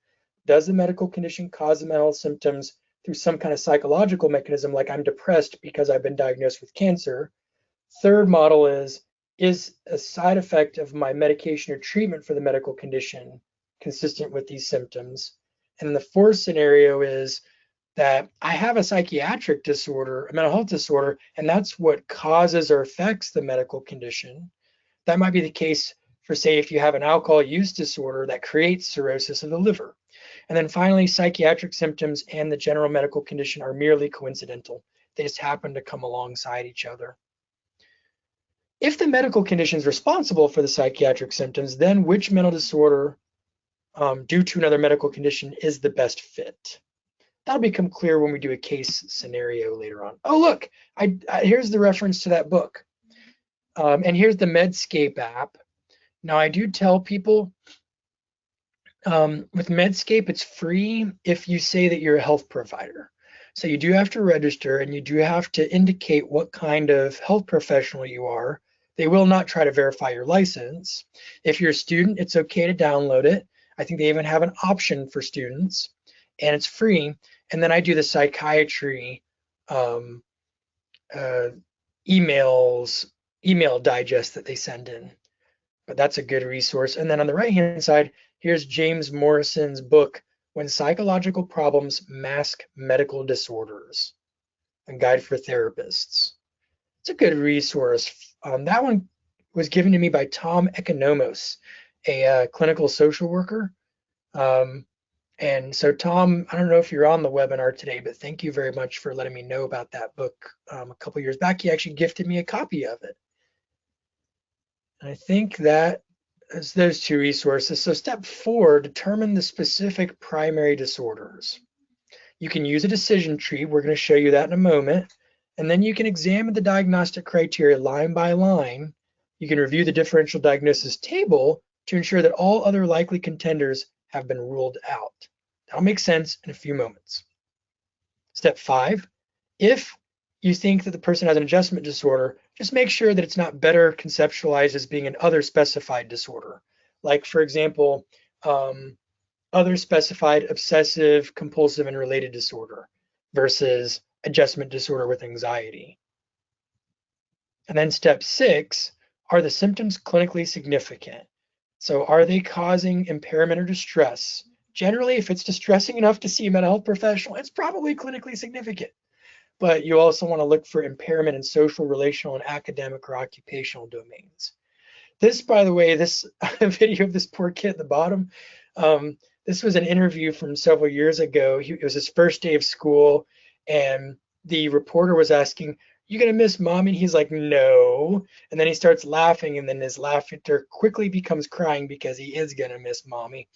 Does the medical condition cause the mental health symptoms through some kind of psychological mechanism, like I'm depressed because I've been diagnosed with cancer? Third model is a side effect of my medication or treatment for the medical condition consistent with these symptoms? And the fourth scenario is that I have a psychiatric disorder, a mental health disorder, and that's what causes or affects the medical condition. That might be the case for, say, if you have an alcohol use disorder that creates cirrhosis of the liver. And then finally, psychiatric symptoms and the general medical condition are merely coincidental. They just happen to come alongside each other. If the medical condition is responsible for the psychiatric symptoms, then which mental disorder due to another medical condition is the best fit? That'll become clear when we do a case scenario later on. Oh, look, here's the reference to that book. And here's the Medscape app. Now, I do tell people with Medscape, it's free if you say that you're a health provider. So you do have to register and you do have to indicate what kind of health professional you are. They will not try to verify your license. If you're a student, it's okay to download it. I think they even have an option for students, and it's free. And then I do the psychiatry email digest that they send in. But that's a good resource. And then on the right-hand side, here's James Morrison's book, When Psychological Problems Mask Medical Disorders, a guide for therapists. It's a good resource. That one was given to me by Tom Economos, a clinical social worker. And so Tom, I don't know if you're on the webinar today, but thank you very much for letting me know about that book. A couple years back, he actually gifted me a copy of it. And I think that is those two resources. So step 4, determine the specific primary disorders. You can use a decision tree. We're going to show you that in a moment. And then you can examine the diagnostic criteria line by line. You can review the differential diagnosis table to ensure that all other likely contenders have been ruled out. That'll make sense in a few moments. Step 5, if you think that the person has an adjustment disorder, just make sure that it's not better conceptualized as being an other specified disorder. Like, for example, other specified obsessive, compulsive, and related disorder versus adjustment disorder with anxiety. And then step 6, are the symptoms clinically significant? So are they causing impairment or distress? Generally, if it's distressing enough to see a mental health professional, it's probably clinically significant. But you also want to look for impairment in social, relational, and academic or occupational domains. This, by the way, this video of this poor kid at the bottom, this was an interview from several years ago. It was his first day of school, and the reporter was asking, "You gonna miss mommy?" And he's like, "No." And then he starts laughing, and then his laughter quickly becomes crying because he is gonna miss mommy.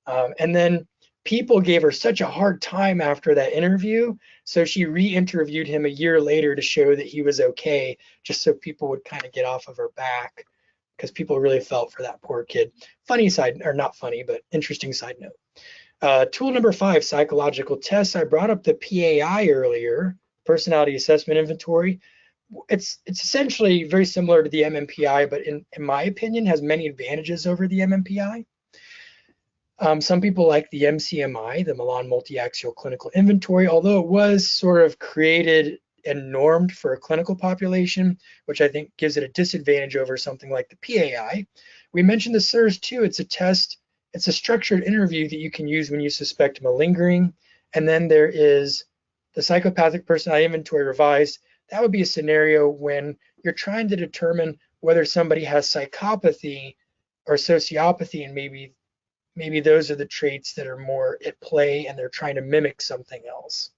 And then people gave her such a hard time after that interview, so she re-interviewed him a year later to show that he was okay, just so people would kind of get off of her back, because people really felt for that poor kid. Funny side, or not funny, but interesting side note. Tool number 5, psychological tests. I brought up the PAI earlier, personality assessment inventory. It's essentially very similar to the MMPI, but in my opinion, has many advantages over the MMPI. Some people like the MCMI, the Milan Multi-Axial Clinical Inventory, although it was sort of created and normed for a clinical population, which I think gives it a disadvantage over something like the PAI. We mentioned the SIRS-2. It's a test. It's a structured interview that you can use when you suspect malingering. And then there is the Psychopathic Personality Inventory Revised. That would be a scenario when you're trying to determine whether somebody has psychopathy or sociopathy, and maybe those are the traits that are more at play and they're trying to mimic something else.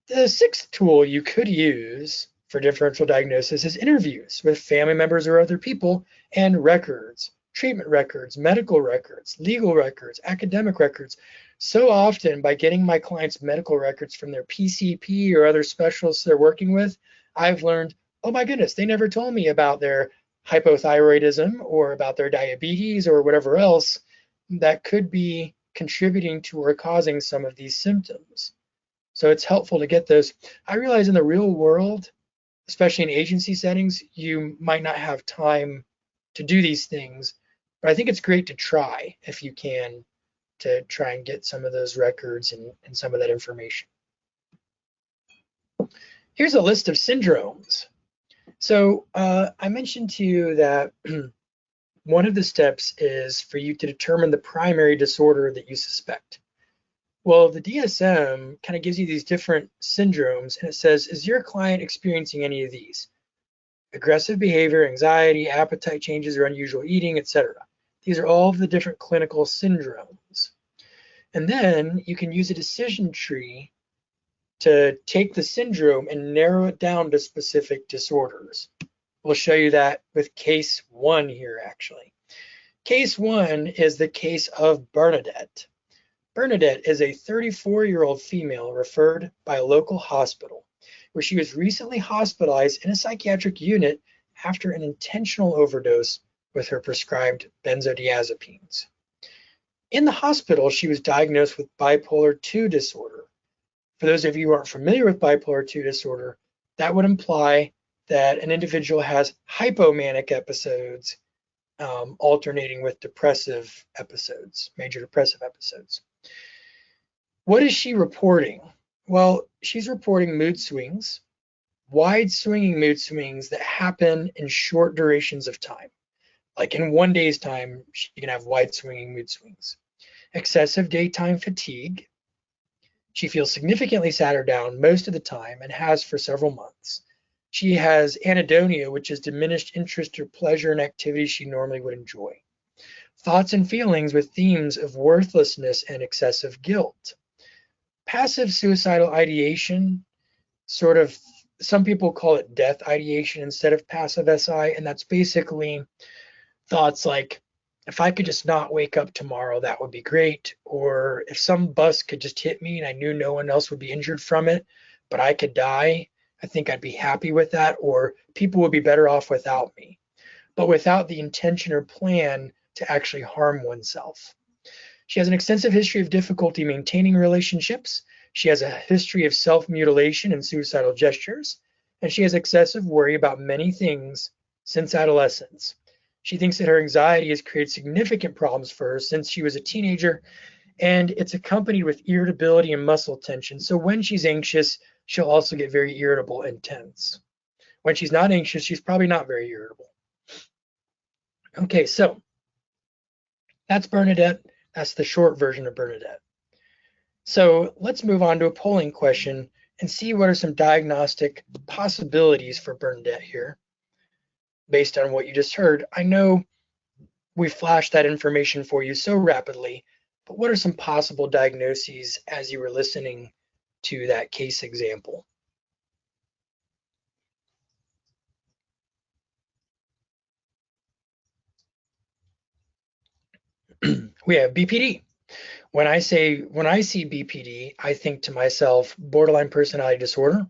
The 6th tool you could use for differential diagnosis is interviews with family members or other people, and records, treatment records, medical records, legal records, academic records. So often, by getting my clients medical records from their PCP or other specialists they're working with, I've learned, oh my goodness, they never told me about their hypothyroidism or about their diabetes or whatever else that could be contributing to or causing some of these symptoms. So it's helpful to get those. I realize in the real world, especially in agency settings, you might not have time to do these things, but I think it's great to try, if you can, to try and get some of those records and some of that information. Here's a list of syndromes. So I mentioned to you that one of the steps is for you to determine the primary disorder that you suspect. Well, the DSM kind of gives you these different syndromes, and it says, is your client experiencing any of these? Aggressive behavior, anxiety, appetite changes or unusual eating, etc. These are all of the different clinical syndromes. And then you can use a decision tree to take the syndrome and narrow it down to specific disorders. We'll show you that with case 1 here, actually. Case 1 is the case of Bernadette. Bernadette is a 34-year-old female referred by a local hospital, where she was recently hospitalized in a psychiatric unit after an intentional overdose with her prescribed benzodiazepines. In the hospital, she was diagnosed with bipolar II disorder. For those of you who aren't familiar with bipolar II disorder, that would imply that an individual has hypomanic episodes alternating with depressive episodes, major depressive episodes. What is she reporting? Well, she's reporting mood swings, wide swinging mood swings that happen in short durations of time. Like in one day's time, she can have wide swinging mood swings. Excessive daytime fatigue. She feels significantly sat her down most of the time and has for several months. She has anhedonia, which is diminished interest or pleasure in activities she normally would enjoy. Thoughts and feelings with themes of worthlessness and excessive guilt. Passive suicidal ideation, sort of, some people call it death ideation instead of passive SI, and that's basically thoughts like, if I could just not wake up tomorrow, that would be great. Or if some bus could just hit me and I knew no one else would be injured from it, but I could die. I think I'd be happy with that, or people would be better off without me, but without the intention or plan to actually harm oneself. She has an extensive history of difficulty maintaining relationships. She has a history of self-mutilation and suicidal gestures, and she has excessive worry about many things since adolescence. She thinks that her anxiety has created significant problems for her since she was a teenager, and it's accompanied with irritability and muscle tension. So when she's anxious, she'll also get very irritable and tense. When she's not anxious, she's probably not very irritable. Okay, so that's Bernadette. That's the short version of Bernadette. So let's move on to a polling question and see what are some diagnostic possibilities for Bernadette here. Based on what you just heard, I know we flashed that information for you so rapidly, but what are some possible diagnoses as you were listening to that case example? We have BPD. When I see BPD, I think to myself borderline personality disorder.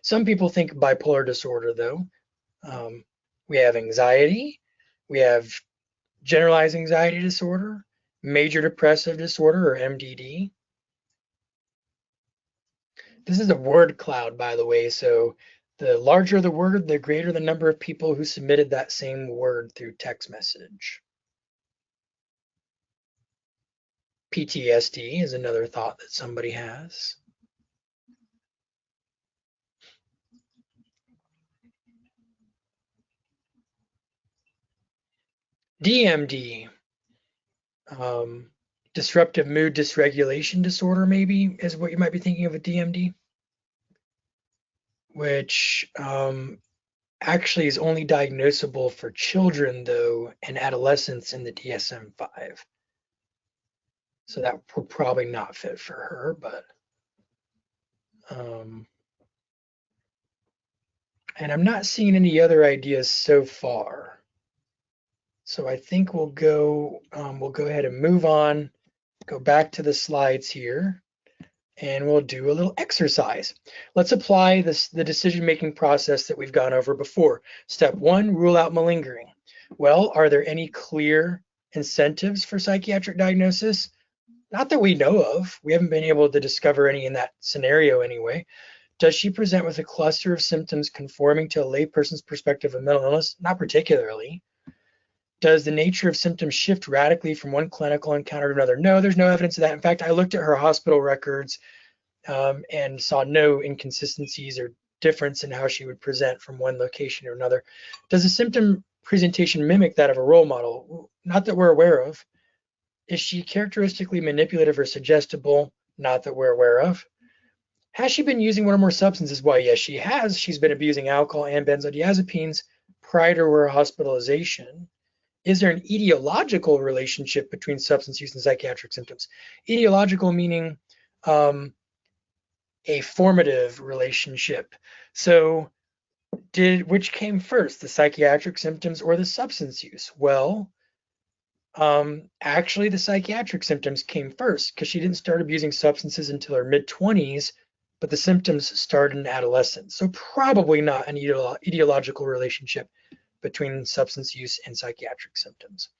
Some people think bipolar disorder though. We have anxiety, we have generalized anxiety disorder, major depressive disorder or MDD. This is a word cloud, by the way, so the larger the word, the greater the number of people who submitted that same word through text message. PTSD is another thought that somebody has. DMD, disruptive mood dysregulation disorder, maybe, is what you might be thinking of with DMD, which actually is only diagnosable for children, though, and adolescents in the DSM-5. So that would probably not fit for her, but and I'm not seeing any other ideas so far. So I think we'll go ahead and move on, go back to the slides here, and we'll do a little exercise. Let's apply the decision-making process that we've gone over before. Step 1, rule out malingering. Well, are there any clear incentives for psychiatric diagnosis? Not that we know of. We haven't been able to discover any in that scenario anyway. Does she present with a cluster of symptoms conforming to a layperson's perspective of mental illness? Not particularly. Does the nature of symptoms shift radically from one clinical encounter to another? No, there's no evidence of that. In fact, I looked at her hospital records and saw no inconsistencies or difference in how she would present from one location to another. Does the symptom presentation mimic that of a role model? Not that we're aware of. Is she characteristically manipulative or suggestible? Not that we're aware of. Has she been using one or more substances? Well, yes, she has. She's been abusing alcohol and benzodiazepines prior to her hospitalization. Is there an etiological relationship between substance use and psychiatric symptoms? Etiological meaning a formative relationship. So which came first, the psychiatric symptoms or the substance use? Well, actually the psychiatric symptoms came first because she didn't start abusing substances until her mid-20s, but the symptoms started in adolescence. So probably not an etiological relationship between substance use and psychiatric symptoms.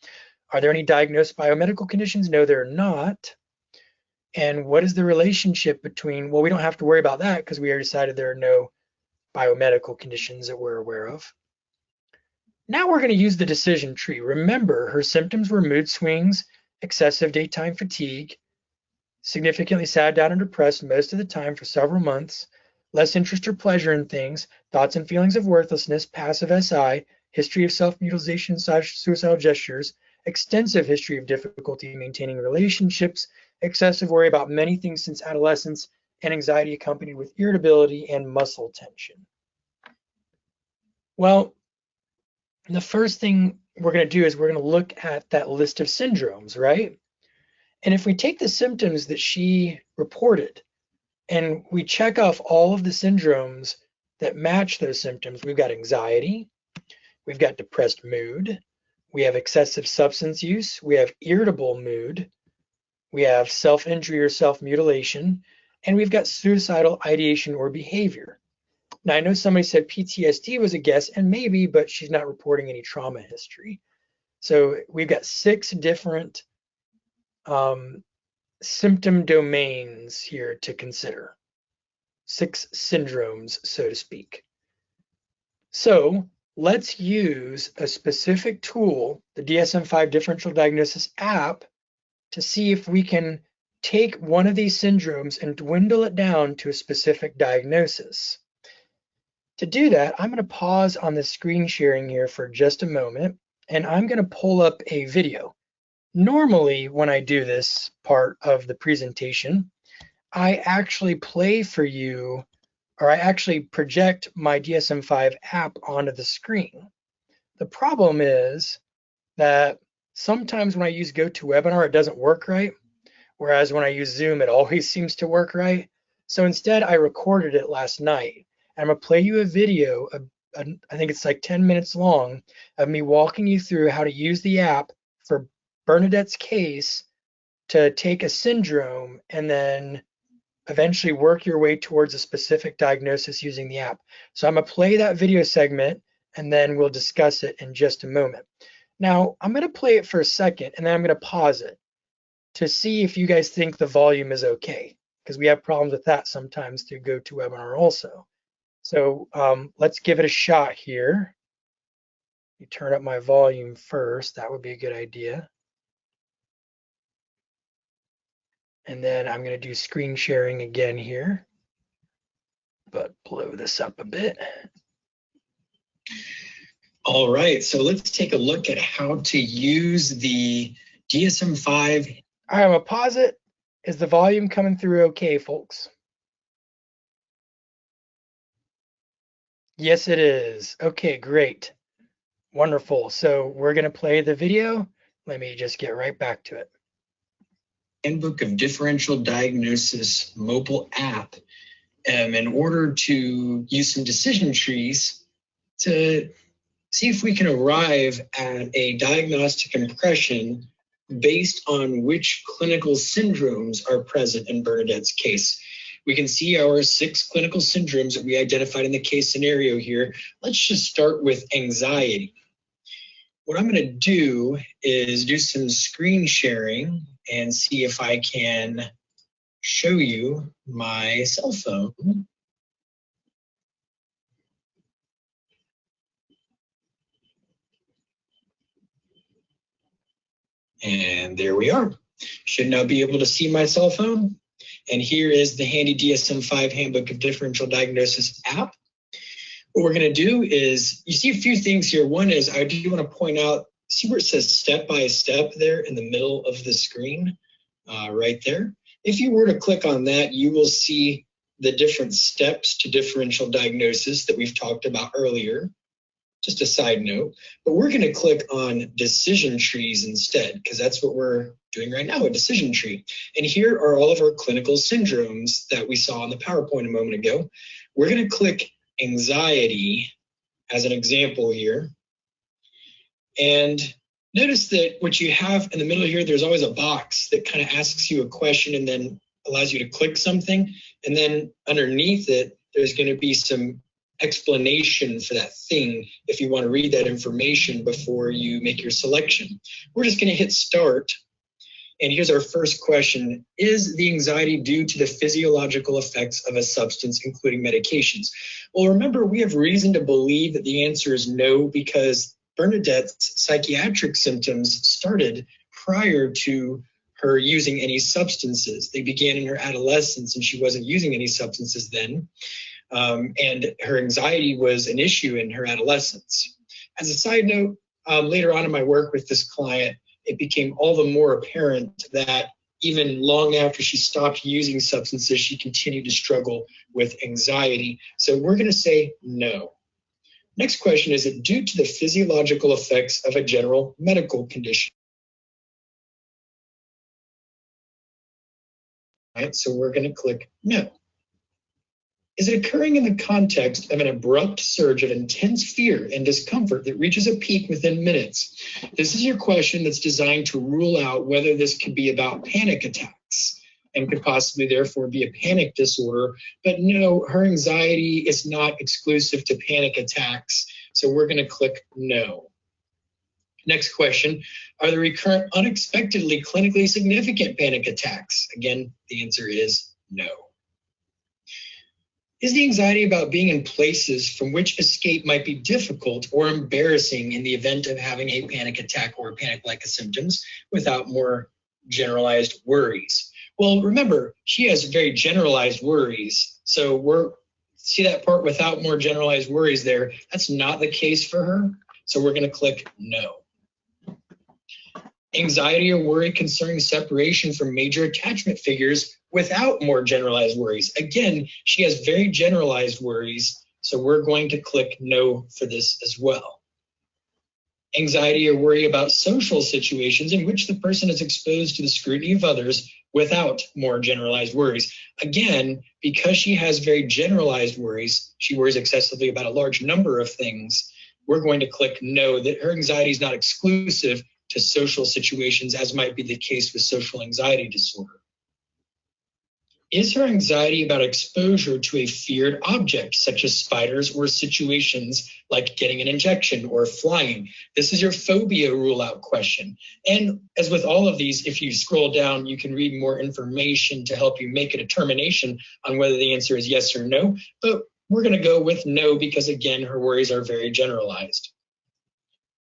Are there any diagnosed biomedical conditions? No, there are not. And what is the relationship between, well, we don't have to worry about that because we already decided there are no biomedical conditions that we're aware of. Now we're going to use the decision tree. Remember, her symptoms were mood swings, excessive daytime fatigue, significantly sad, down, and depressed most of the time for several months, less interest or pleasure in things, thoughts and feelings of worthlessness, passive SI, history of self-mutilation, suicidal gestures, extensive history of difficulty maintaining relationships, excessive worry about many things since adolescence, and anxiety accompanied with irritability and muscle tension. Well, the first thing we're going to do is we're going to look at that list of syndromes, right? And if we take the symptoms that she reported and we check off all of the syndromes that match those symptoms, we've got anxiety, we've got depressed mood, we have excessive substance use, we have irritable mood, we have self-injury or self-mutilation, and we've got suicidal ideation or behavior. Now, I know somebody said PTSD was a guess, and maybe, but she's not reporting any trauma history. So we've got 6 different symptom domains here to consider. 6 syndromes, so to speak. So let's use a specific tool, the DSM-5 Differential Diagnosis app, to see if we can take one of these syndromes and dwindle it down to a specific diagnosis. To do that, I'm going to pause on the screen sharing here for just a moment, and I'm going to pull up a video. Normally, when I do this part of the presentation, I actually play for you, or I actually project my DSM-5 app onto the screen. The problem is that sometimes when I use GoToWebinar, it doesn't work right, whereas when I use Zoom, it always seems to work right. So instead, I recorded it last night. I'm going to play you a video, I think it's like 10 minutes long, of me walking you through how to use the app for Bernadette's case to take a syndrome and then eventually work your way towards a specific diagnosis using the app. So I'm going to play that video segment, and then we'll discuss it in just a moment. Now, I'm going to play it for a second, and then I'm going to pause it to see if you guys think the volume is okay, because we have problems with that sometimes through GoToWebinar also. So let's give it a shot here. You turn up my volume first. That would be a good idea. And then I'm going to do screen sharing again here, but blow this up a bit. All right, so let's take a look at how to use the DSM-5. All right, I'm going to pause it. Is the volume coming through okay, folks? Yes, it is. Okay, great. Wonderful. So we're going to play the video. Let me just get right back to it. Handbook of Differential Diagnosis mobile app in order to use some decision trees to see if we can arrive at a diagnostic impression based on which clinical syndromes are present in Bernadette's case. We can see our 6 clinical syndromes that we identified in the case scenario here. Let's just start with anxiety. What I'm going to do is do some screen sharing and see if I can show you my cell phone. And there we are. Should now be able to see my cell phone. And here is the handy DSM-5 Handbook of Differential Diagnosis app. What we're going to do is, you see a few things here. One is, I do want to point out, see where it says step by step there in the middle of the screen, right there. If you were to click on that, you will see the different steps to differential diagnosis that we've talked about earlier. Just a side note, but we're going to click on decision trees instead, because that's what we're doing right now, a decision tree. And here are all of our clinical syndromes that we saw on the PowerPoint a moment ago. We're going to click anxiety as an example here. And notice that what you have in the middle here, there's always a box that kind of asks you a question and then allows you to click something. And then underneath it, there's going to be some explanation for that thing if you want to read that information before you make your selection. We're just going to hit start. And here's our first question. Is the anxiety due to the physiological effects of a substance, including medications? Well, remember, we have reason to believe that the answer is no, because Bernadette's psychiatric symptoms started prior to her using any substances. They began in her adolescence, and she wasn't using any substances then. And her anxiety was an issue in her adolescence. As a side note, later on in my work with this client, it became all the more apparent that even long after she stopped using substances, she continued to struggle with anxiety. So we're going to say no. Next question, is it due to the physiological effects of a general medical condition? All right, so we're going to click no. Is it occurring in the context of an abrupt surge of intense fear and discomfort that reaches a peak within minutes? This is your question that's designed to rule out whether this could be about panic attacks. and could possibly therefore be a panic disorder. But no, her anxiety is not exclusive to panic attacks. So we're going to click no. Next question, are there recurrent unexpectedly clinically significant panic attacks? Again, the answer is no. Is the anxiety about being in places from which escape might be difficult or embarrassing in the event of having a panic attack or panic-like symptoms without more generalized worries? Well, remember, she has very generalized worries. So see that part without more generalized worries there? That's not the case for her. So we're going to click no. Anxiety or worry concerning separation from major attachment figures without more generalized worries. Again, she has very generalized worries, so we're going to click no for this as well. Anxiety or worry about social situations in which the person is exposed to the scrutiny of others without more generalized worries. Again, because she has very generalized worries, she worries excessively about a large number of things, we're going to click no, that her anxiety is not exclusive to social situations, as might be the case with social anxiety disorder. Is her anxiety about exposure to a feared object, such as spiders, or situations like getting an injection or flying? This is your phobia rule-out question. And as with all of these, if you scroll down, you can read more information to help you make a determination on whether the answer is yes or no. But we're going to go with no because, again, her worries are very generalized.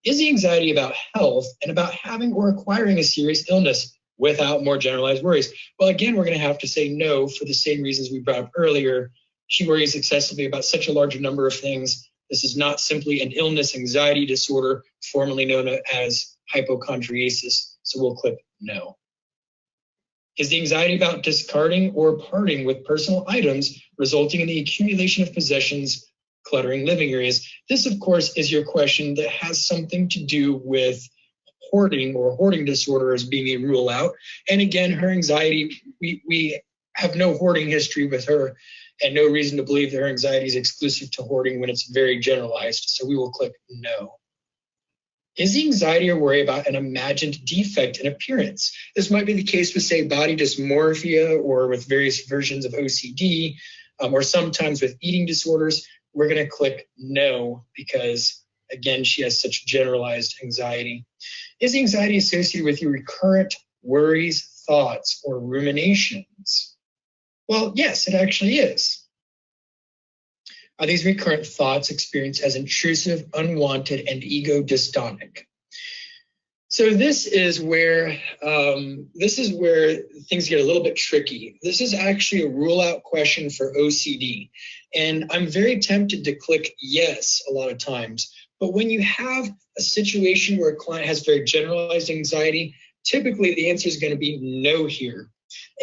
Is the anxiety about health and about having or acquiring a serious illness without more generalized worries? Well, again, we're going to have to say no for the same reasons we brought up earlier. She worries excessively about such a large number of things. This is not simply an illness anxiety disorder, formerly known as hypochondriasis. So we'll click no. Is the anxiety about discarding or parting with personal items resulting in the accumulation of possessions, cluttering living areas? This, of course, is your question that has something to do with hoarding or hoarding disorder as being a rule out. And again, her anxiety, we have no hoarding history with her and no reason to believe that her anxiety is exclusive to hoarding when it's very generalized. So we will click no. Is the anxiety or worry about an imagined defect in appearance? This might be the case with, say, body dysmorphia or with various versions of OCD, or sometimes with eating disorders. We're going to click no because, again, she has such generalized anxiety. Is the anxiety associated with your recurrent worries, thoughts, or ruminations? Well, yes, it actually is. Are these recurrent thoughts experienced as intrusive, unwanted, and ego dystonic? So this is where things get a little bit tricky. This is actually a rule-out question for OCD. And I'm very tempted to click yes a lot of times. But when you have a situation where a client has very generalized anxiety, typically the answer is going to be no here.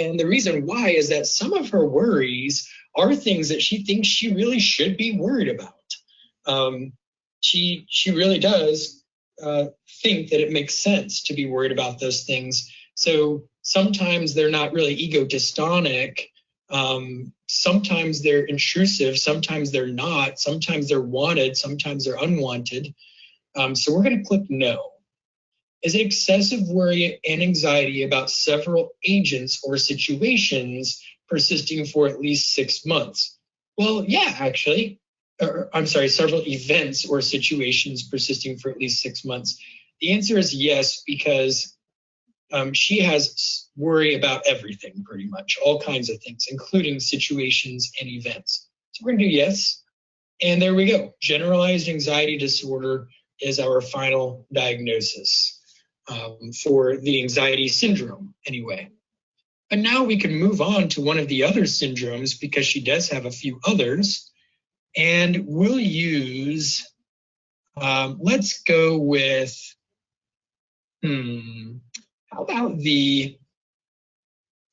And the reason why is that some of her worries are things that she thinks she really should be worried about. She really does think that it makes sense to be worried about those things. So sometimes they're not really ego dystonic. Sometimes they're intrusive, sometimes they're not, sometimes they're wanted, sometimes they're unwanted. So we're going to click no. Is it excessive worry and anxiety about several agents or situations persisting for at least 6 months? Well, yeah, actually. Several events or situations persisting for at least 6 months. The answer is yes, because she has worry about everything, pretty much, all kinds of things, including situations and events. So we're going to do yes. And there we go. Generalized anxiety disorder is our final diagnosis for the anxiety syndrome, anyway. But now we can move on to one of the other syndromes because she does have a few others. And we'll use, let's go with,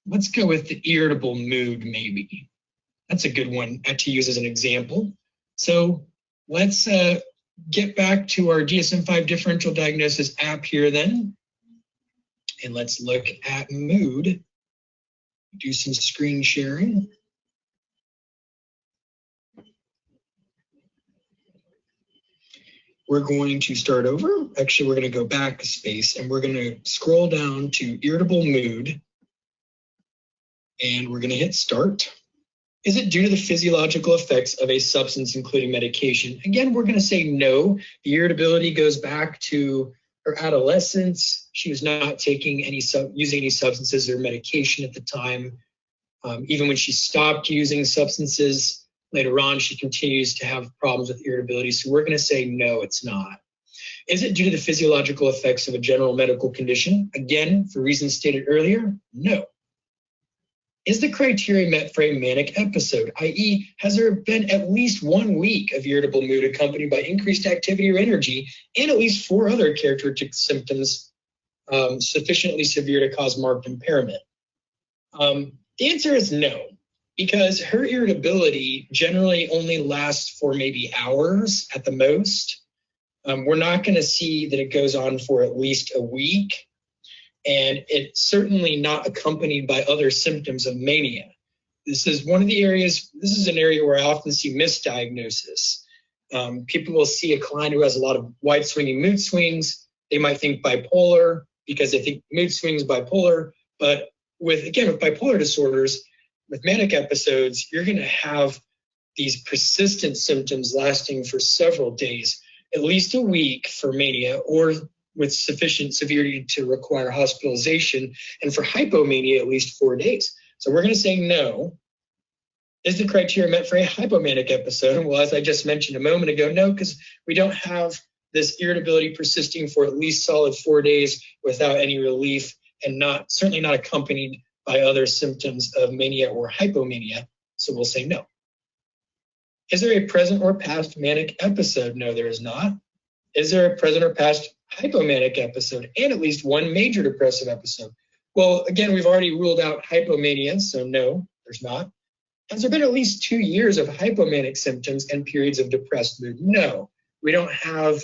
let's go with the irritable mood, maybe. That's a good one to use as an example. So let's get back to our DSM-5 Differential Diagnosis app here then. And let's look at mood. Do some screen sharing. We're going to start over. Actually, we're going to go back a space and we're going to scroll down to irritable mood. And we're going to hit start. Is it due to the physiological effects of a substance, including medication? Again, we're going to say no. The irritability goes back to her adolescence. She was not taking using any substances or medication at the time. Even when she stopped using substances later on, she continues to have problems with irritability. So we're going to say no, it's not. Is it due to the physiological effects of a general medical condition? Again, for reasons stated earlier, no. Is the criteria met for a manic episode, i.e., has there been at least 1 week of irritable mood accompanied by increased activity or energy and at least 4 other characteristic symptoms sufficiently severe to cause marked impairment? The answer is no, because her irritability generally only lasts for maybe hours at the most. We're not going to see that it goes on for at least a week. And it's certainly not accompanied by other symptoms of mania. This is an area where I often see misdiagnosis. People will see a client who has a lot of wide swinging mood swings. They might think bipolar because they think mood swings bipolar. But with bipolar disorders, with manic episodes, you're going to have these persistent symptoms lasting for several days, at least a week for mania, or with sufficient severity to require hospitalization, and for hypomania, at least 4 days. So we're going to say no. Is the criteria met for a hypomanic episode? Well, as I just mentioned a moment ago, no, because we don't have this irritability persisting for at least solid 4 days without any relief, and certainly not accompanied by other symptoms of mania or hypomania. So we'll say no. Is there a present or past manic episode? No, there is not. Is there a present or past hypomanic episode and at least 1 major depressive episode? Well, again, we've already ruled out hypomania, so no, there's not. Has there been at least 2 years of hypomanic symptoms and periods of depressed mood? No, we don't have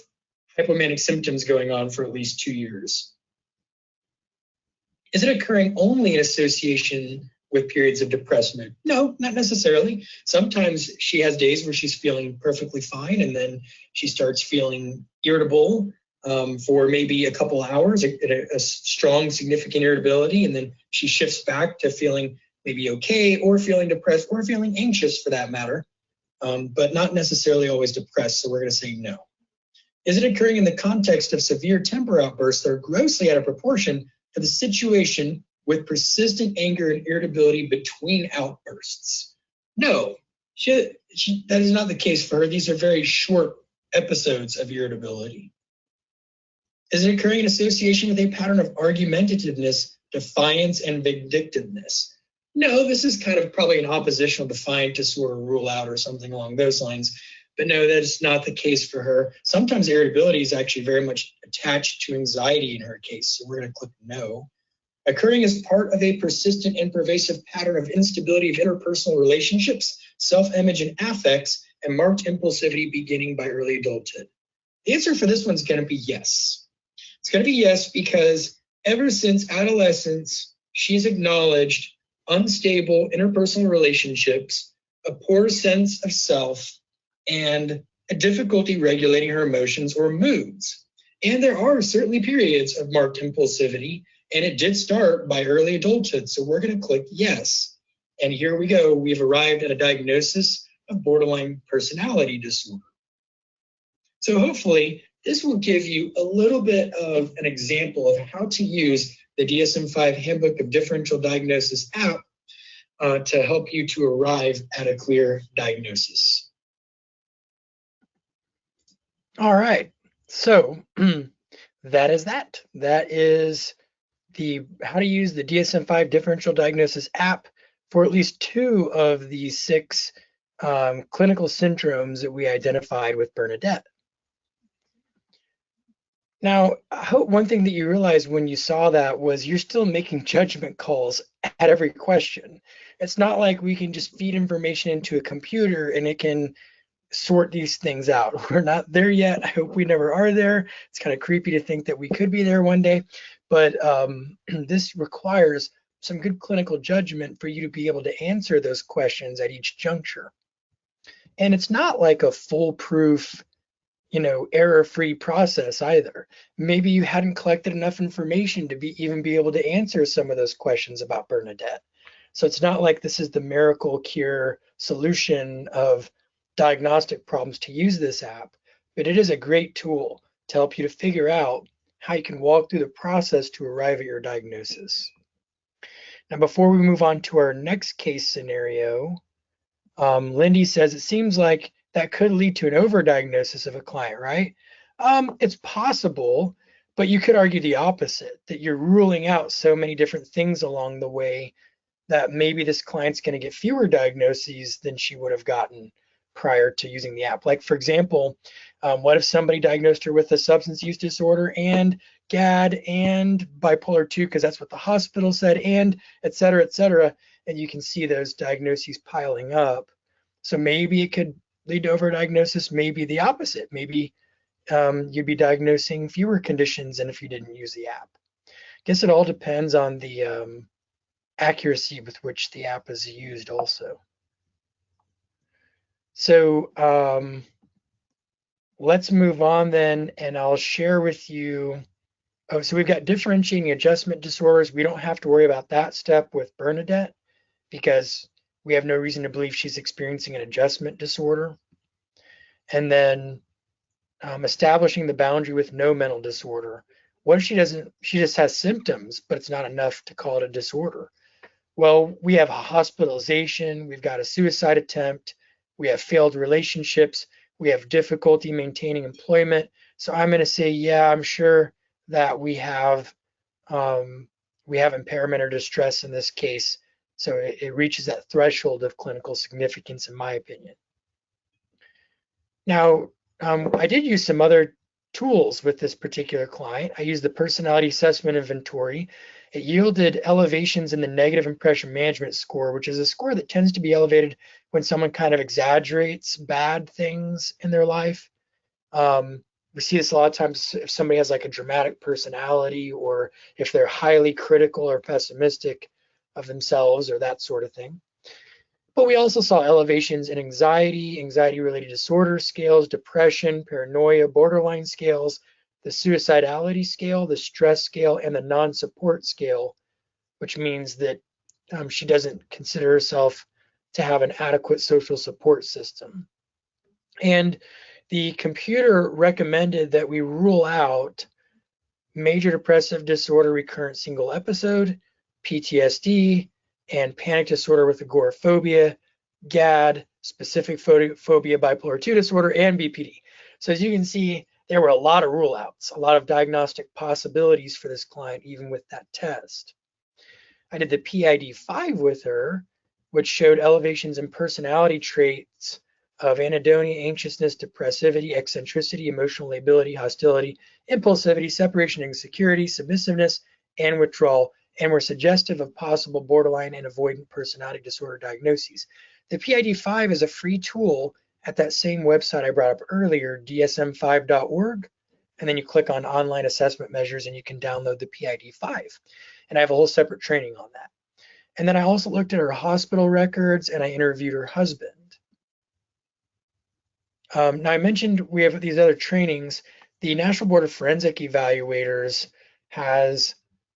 hypomanic symptoms going on for at least 2 years. Is it occurring only in association with periods of depressed mood? No, not necessarily. Sometimes she has days where she's feeling perfectly fine, and then she starts feeling irritable for maybe a couple hours, a strong, significant irritability, and then she shifts back to feeling maybe okay, or feeling depressed, or feeling anxious for that matter, but not necessarily always depressed, so we're going to say no. Is it occurring in the context of severe temper outbursts that are grossly out of proportion to the situation with persistent anger and irritability between outbursts? No, that is not the case for her. These are very short episodes of irritability. Is it occurring in association with a pattern of argumentativeness, defiance, and vindictiveness? No, this is kind of probably an oppositional defiant to sort of rule out or something along those lines. But no, that is not the case for her. Sometimes irritability is actually very much attached to anxiety in her case, so we're going to click no. Occurring as part of a persistent and pervasive pattern of instability of interpersonal relationships, self-image and affects, and marked impulsivity beginning by early adulthood. The answer for this one's going to be yes. It's going to be yes because ever since adolescence, she's acknowledged unstable interpersonal relationships, a poor sense of self, and a difficulty regulating her emotions or moods. And there are certainly periods of marked impulsivity, and it did start by early adulthood. So we're going to click yes. And here we go. We've arrived at a diagnosis of borderline personality disorder. So hopefully this will give you a little bit of an example of how to use the DSM-5 Handbook of Differential Diagnosis app to help you to arrive at a clear diagnosis. All right, so that is that. That is how to use the DSM-5 Differential Diagnosis app for at least 2 of the 6 clinical syndromes that we identified with Bernadette. Now, I hope one thing that you realized when you saw that was you're still making judgment calls at every question. It's not like we can just feed information into a computer and it can sort these things out. We're not there yet. I hope we never are there. It's kind of creepy to think that we could be there one day, but this requires some good clinical judgment for you to be able to answer those questions at each juncture. And it's not like a foolproof, error-free process either. Maybe you hadn't collected enough information to even be able to answer some of those questions about Bernadette. So it's not like this is the miracle cure solution of diagnostic problems to use this app, but it is a great tool to help you to figure out how you can walk through the process to arrive at your diagnosis. Now, before we move on to our next case scenario, Lindy says it seems like that could lead to an overdiagnosis of a client, right? It's possible, but you could argue the opposite, that you're ruling out so many different things along the way that maybe this client's going to get fewer diagnoses than she would have gotten prior to using the app. Like, for example, what if somebody diagnosed her with a substance use disorder and GAD and bipolar 2, because that's what the hospital said, and et cetera, and you can see those diagnoses piling up. So maybe it could lead to overdiagnosis, maybe the opposite. Maybe you'd be diagnosing fewer conditions than if you didn't use the app. I guess it all depends on the accuracy with which the app is used also. So let's move on then, and I'll share with you. Oh, so we've got differentiating adjustment disorders. We don't have to worry about that step with Bernadette because we have no reason to believe she's experiencing an adjustment disorder. And then establishing the boundary with no mental disorder. What if she just has symptoms, but it's not enough to call it a disorder? Well, we have a hospitalization, we've got a suicide attempt, we have failed relationships, we have difficulty maintaining employment. So I'm going to say, yeah, I'm sure that we have impairment or distress in this case. So it reaches that threshold of clinical significance, in my opinion. Now, I did use some other tools with this particular client. I used the personality assessment inventory. It yielded elevations in the negative impression management score, which is a score that tends to be elevated when someone kind of exaggerates bad things in their life. We see this a lot of times if somebody has like a dramatic personality, or if they're highly critical or pessimistic of themselves, or that sort of thing. But we also saw elevations in anxiety-related disorder scales, depression, paranoia, borderline scales, the suicidality scale, the stress scale, and the non-support scale, which means that she doesn't consider herself to have an adequate social support system. And the computer recommended that we rule out major depressive disorder recurrent single episode, PTSD, and panic disorder with agoraphobia, GAD, specific phobia, bipolar 2 disorder, and BPD. So as you can see, there were a lot of rule outs, a lot of diagnostic possibilities for this client, even with that test. I did the PID-5 with her, which showed elevations in personality traits of anhedonia, anxiousness, depressivity, eccentricity, emotional lability, hostility, impulsivity, separation, insecurity, submissiveness, and withdrawal, and were suggestive of possible borderline and avoidant personality disorder diagnoses. The PID-5 is a free tool at that same website I brought up earlier, DSM-5.org, and then you click on online assessment measures and you can download the PID-5. And I have a whole separate training on that. And then I also looked at her hospital records and I interviewed her husband. Now I mentioned we have these other trainings. The National Board of Forensic Evaluators has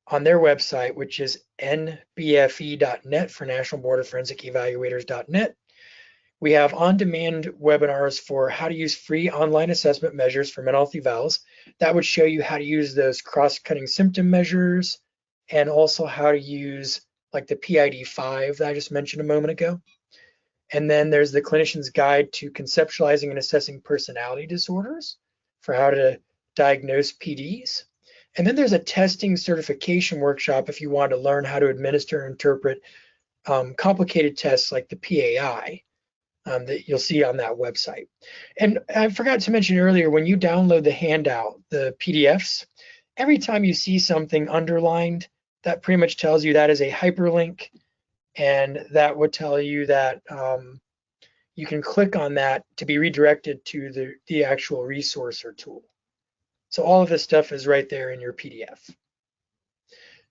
on their website, which is nbfe.net for National Board of Forensic Evaluators.net. We have on-demand webinars for how to use free online assessment measures for mental health evals. That would show you how to use those cross-cutting symptom measures and also how to use like the PID-5 that I just mentioned a moment ago. And then there's the clinician's guide to conceptualizing and assessing personality disorders for how to diagnose PDs. And then there's a testing certification workshop if you want to learn how to administer and interpret complicated tests like the PAI that you'll see on that website. And I forgot to mention earlier, when you download the handout, the PDFs, every time you see something underlined, that pretty much tells you that is a hyperlink, and that would tell you that you can click on that to be redirected to the actual resource or tool. So all of this stuff is right there in your PDF.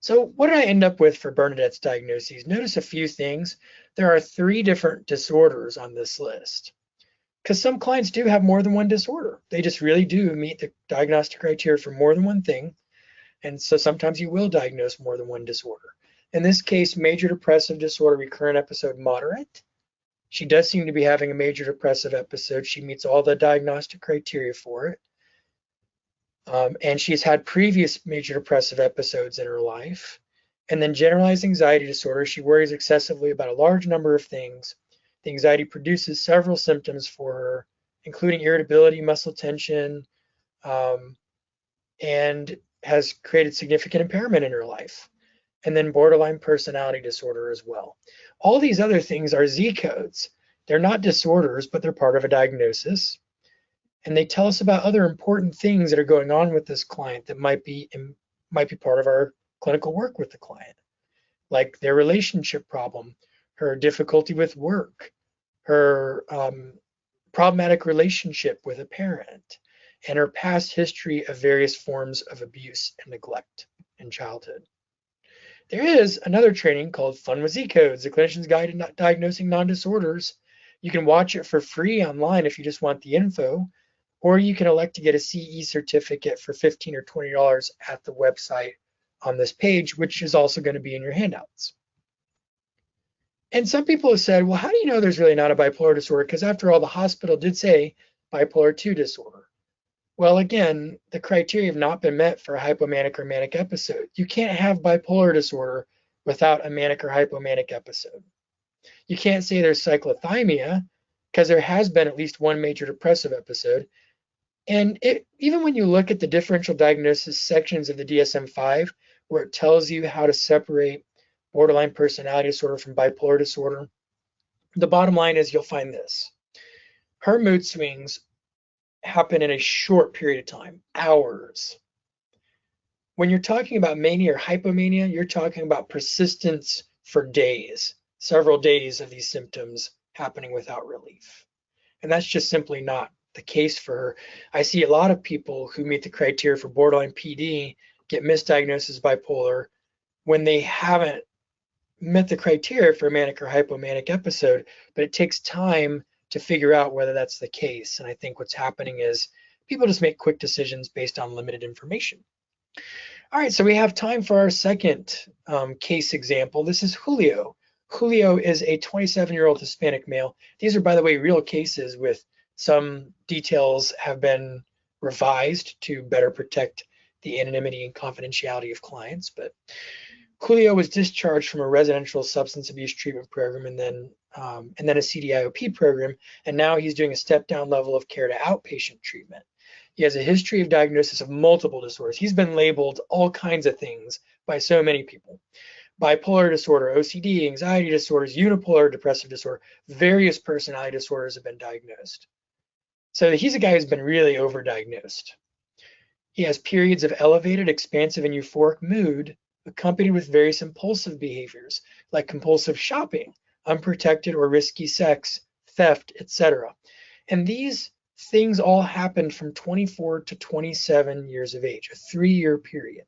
So what did I end up with for Bernadette's diagnoses? Notice a few things. There are 3 different disorders on this list, because some clients do have more than one disorder. They just really do meet the diagnostic criteria for more than one thing. And so sometimes you will diagnose more than one disorder. In this case, major depressive disorder, recurrent episode, moderate. She does seem to be having a major depressive episode. She meets all the diagnostic criteria for it. And she's had previous major depressive episodes in her life. And then generalized anxiety disorder, she worries excessively about a large number of things. The anxiety produces several symptoms for her, including irritability, muscle tension, and has created significant impairment in her life. And then borderline personality disorder as well. All these other things are Z codes. They're not disorders, but they're part of a diagnosis. And they tell us about other important things that are going on with this client that might be part of our clinical work with the client, like their relationship problem, her difficulty with work, her problematic relationship with a parent, and her past history of various forms of abuse and neglect in childhood. There is another training called Fun with Z Codes, the Clinician's Guide to Diagnosing Non-Disorders. You can watch it for free online if you just want the info, or you can elect to get a CE certificate for $15 or $20 at the website on this page, which is also going to be in your handouts. And some people have said, well, how do you know there's really not a bipolar disorder? Because after all, the hospital did say bipolar 2 disorder. Well, again, the criteria have not been met for a hypomanic or manic episode. You can't have bipolar disorder without a manic or hypomanic episode. You can't say there's cyclothymia because there has been at least one major depressive episode. And even when you look at the differential diagnosis sections of the DSM-5, where it tells you how to separate borderline personality disorder from bipolar disorder, the bottom line is you'll find this. Her mood swings happen in a short period of time, hours. When you're talking about mania or hypomania, you're talking about persistence for days, several days of these symptoms happening without relief. And that's just simply not the case for her. I see a lot of people who meet the criteria for borderline PD get misdiagnosed as bipolar when they haven't met the criteria for a manic or hypomanic episode, but it takes time to figure out whether that's the case. And I think what's happening is people just make quick decisions based on limited information. All right, so we have time for our second case example. This is Julio. Julio is a 27-year-old Hispanic male. These are, by the way, real cases with some details have been revised to better protect the anonymity and confidentiality of clients. But Julio was discharged from a residential substance abuse treatment program and then a CDIOP program, and now he's doing a step-down level of care to outpatient treatment. He has a history of diagnosis of multiple disorders. He's been labeled all kinds of things by so many people. Bipolar disorder, OCD, anxiety disorders, unipolar depressive disorder, various personality disorders have been diagnosed. So he's a guy who's been really overdiagnosed. He has periods of elevated, expansive, and euphoric mood accompanied with various impulsive behaviors like compulsive shopping, unprotected or risky sex, theft, etc. And these things all happened from 24 to 27 years of age, a 3-year period.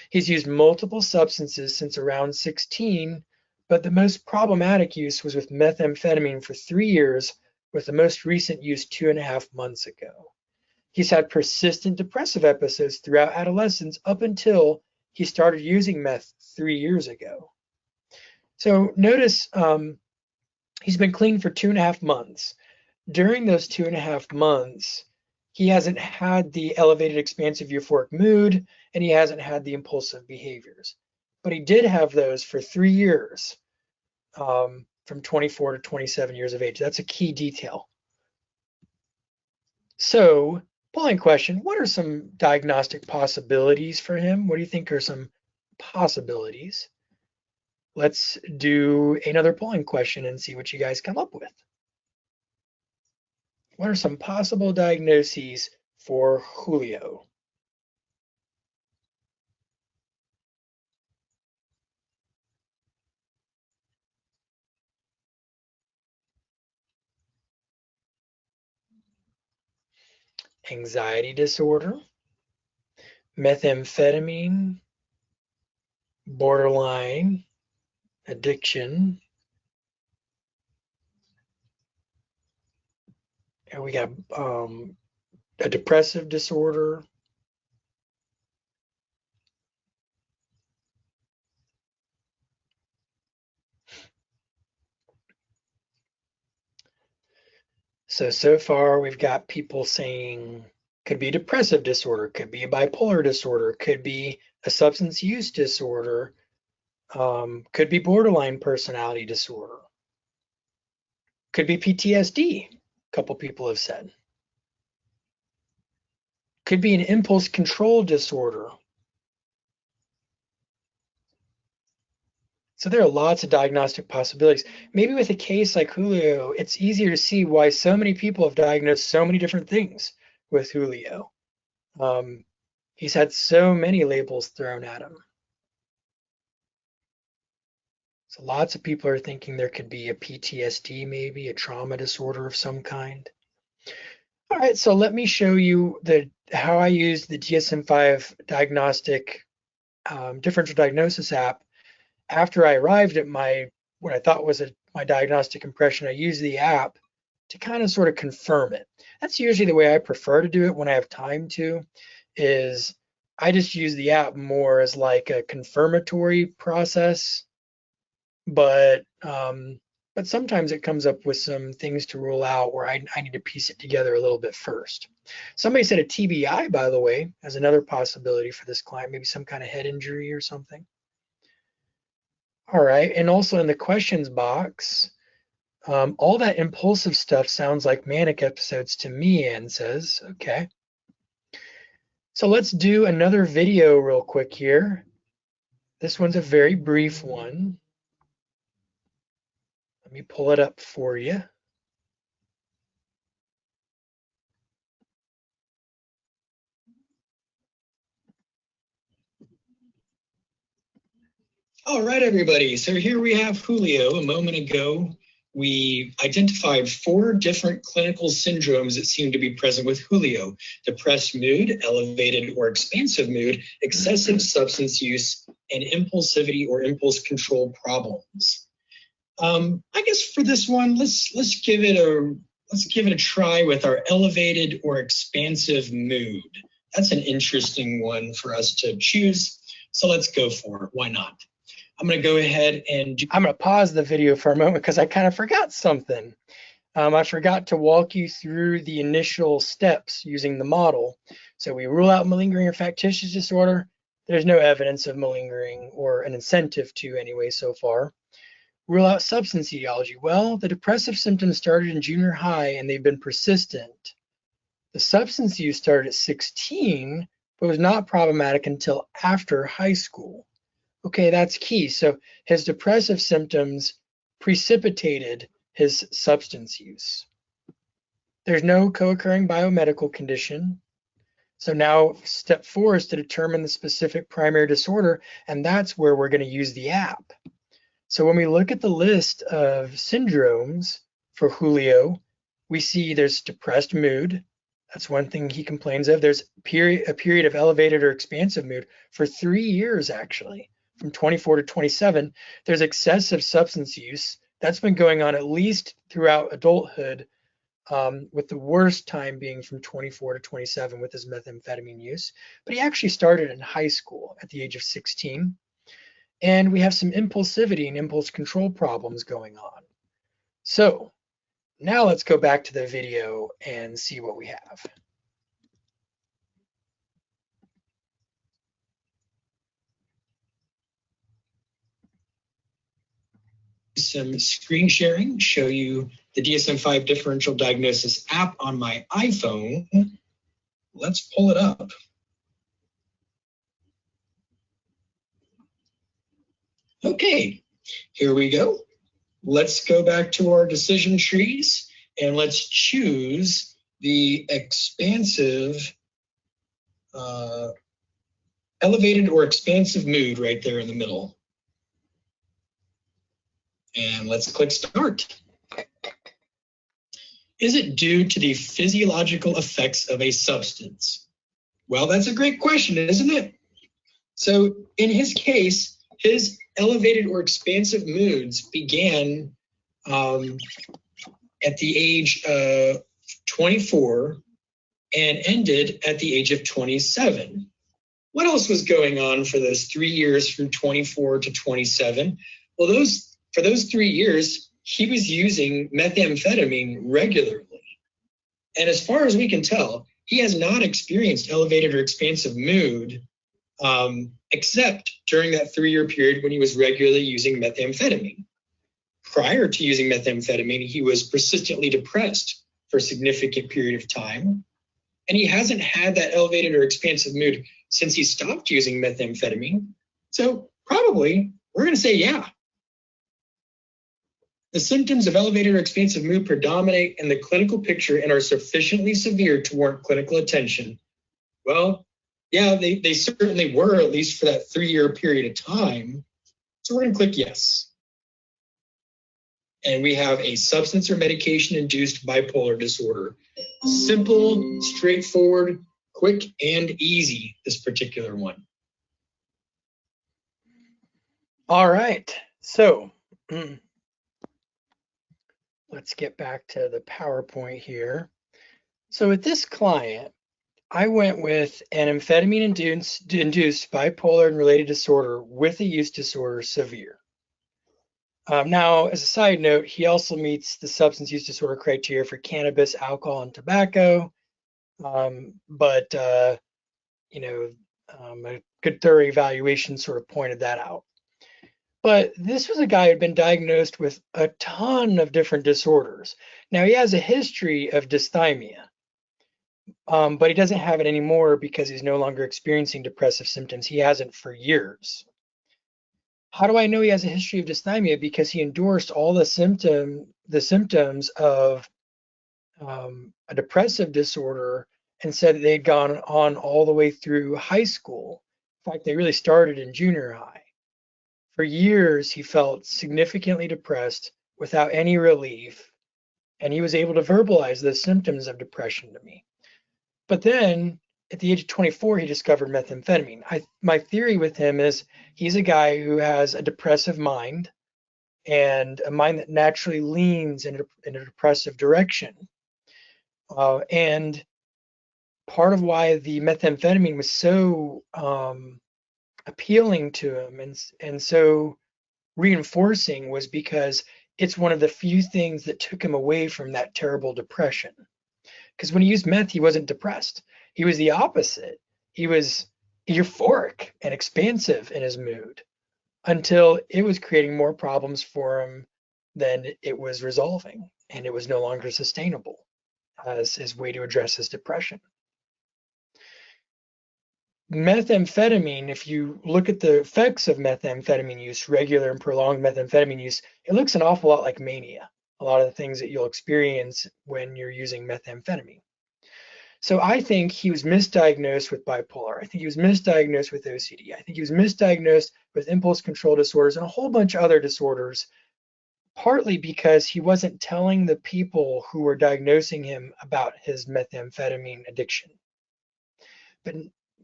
He's used multiple substances since around 16, but the most problematic use was with methamphetamine for 3 years, with the most recent use 2.5 months ago. He's had persistent depressive episodes throughout adolescence up until he started using meth 3 years ago. So notice he's been clean for 2.5 months. During those 2.5 months, he hasn't had the elevated expansive euphoric mood, and he hasn't had the impulsive behaviors. But he did have those for 3 years, from 24 to 27 years of age. That's a key detail. So, polling question, what are some diagnostic possibilities for him? What do you think are some possibilities? Let's do another polling question and see what you guys come up with. What are some possible diagnoses for Julio? Anxiety disorder, methamphetamine, borderline, addiction, and we got a depressive disorder, So far we've got people saying could be a depressive disorder, could be a bipolar disorder, could be a substance use disorder, could be borderline personality disorder, could be PTSD, a couple people have said. Could be an impulse control disorder. So there are lots of diagnostic possibilities. Maybe with a case like Julio, it's easier to see why so many people have diagnosed so many different things with Julio. He's had so many labels thrown at him. So lots of people are thinking there could be a PTSD, maybe a trauma disorder of some kind. All right, so let me show you how I use the DSM-5 Diagnostic Differential Diagnosis app. After I arrived at what I thought was my diagnostic impression, I used the app to kind of sort of confirm it. That's usually the way I prefer to do it when I have time to, is I just use the app more as like a confirmatory process, but sometimes it comes up with some things to rule out where I need to piece it together a little bit first. Somebody said a TBI, by the way, as another possibility for this client, maybe some kind of head injury or something. All right, and also in the questions box, all that impulsive stuff sounds like manic episodes to me, Ann says. Okay. So let's do another video real quick here. This one's a very brief one. Let me pull it up for you. All right, everybody. So here we have Julio. A moment ago, we identified 4 different clinical syndromes that seem to be present with Julio: depressed mood, elevated or expansive mood, excessive substance use, and impulsivity or impulse control problems. I guess for this one, let's give it a try with our elevated or expansive mood. That's an interesting one for us to choose. So let's go for it. Why not? I'm going to go ahead and I'm going to pause the video for a moment because I kind of forgot something. I forgot to walk you through the initial steps using the model. So we rule out malingering or factitious disorder. There's no evidence of malingering or an incentive to anyway so far. Rule out substance etiology. Well, the depressive symptoms started in junior high and they've been persistent. The substance use started at 16, but was not problematic until after high school. Okay, that's key. So his depressive symptoms precipitated his substance use. There's no co-occurring biomedical condition. So now step 4 is to determine the specific primary disorder, and that's where we're going to use the app. So when we look at the list of syndromes for Julio, we see there's depressed mood. That's one thing he complains of. There's a period of elevated or expansive mood for 3 years, actually, from 24 to 27. There's excessive substance use. That's been going on at least throughout adulthood, with the worst time being from 24 to 27 with his methamphetamine use. But he actually started in high school at the age of 16. And we have some impulsivity and impulse control problems going on. So now let's go back to the video and see what we have. Some screen sharing, show you the DSM-5 Differential Diagnosis app on my iPhone. Let's pull it up. Okay, here we go. Let's go back to our decision trees and let's choose the expansive, elevated or expansive mood right there in the middle. And let's click start. Is it due to the physiological effects of a substance? Well, that's a great question, isn't it? So in his case, his elevated or expansive moods began at the age of 24 and ended at the age of 27. What else was going on for those 3 years from 24 to 27? Well, for those 3 years, he was using methamphetamine regularly. And as far as we can tell, he has not experienced elevated or expansive mood except during that 3-year period when he was regularly using methamphetamine. Prior to using methamphetamine, he was persistently depressed for a significant period of time. And he hasn't had that elevated or expansive mood since he stopped using methamphetamine. So probably we're going to say, yeah. The symptoms of elevated or expansive mood predominate in the clinical picture and are sufficiently severe to warrant clinical attention. Well, yeah, they certainly were, at least for that 3-year period of time. So we're going to click yes. And we have a substance or medication-induced bipolar disorder. Simple, straightforward, quick, and easy, this particular one. All right, so let's get back to the PowerPoint here. So with this client, I went with an amphetamine-induced bipolar and related disorder with a use disorder severe. Now, as a side note, he also meets the substance use disorder criteria for cannabis, alcohol, and tobacco. But a good thorough evaluation sort of pointed that out. But this was a guy who had been diagnosed with a ton of different disorders. Now, he has a history of dysthymia, but he doesn't have it anymore because he's no longer experiencing depressive symptoms. He hasn't for years. How do I know he has a history of dysthymia? Because he endorsed all the symptoms of a depressive disorder and said that they'd gone on all the way through high school. In fact, they really started in junior high. For years, he felt significantly depressed without any relief, and he was able to verbalize the symptoms of depression to me. But then, at the age of 24, he discovered methamphetamine. My theory with him is he's a guy who has a depressive mind and a mind that naturally leans in a depressive direction. And part of why the methamphetamine was so appealing to him and so reinforcing was because it's one of the few things that took him away from that terrible depression. Because when he used meth, he wasn't depressed. He was the opposite. He was euphoric and expansive in his mood until it was creating more problems for him than it was resolving, and it was no longer sustainable as his way to address his depression. Methamphetamine, if you look at the effects of methamphetamine use, regular and prolonged methamphetamine use, it looks an awful lot like mania, a lot of the things that you'll experience when you're using methamphetamine. So I think he was misdiagnosed with bipolar. I think he was misdiagnosed with OCD. I think he was misdiagnosed with impulse control disorders and a whole bunch of other disorders, partly because he wasn't telling the people who were diagnosing him about his methamphetamine addiction. But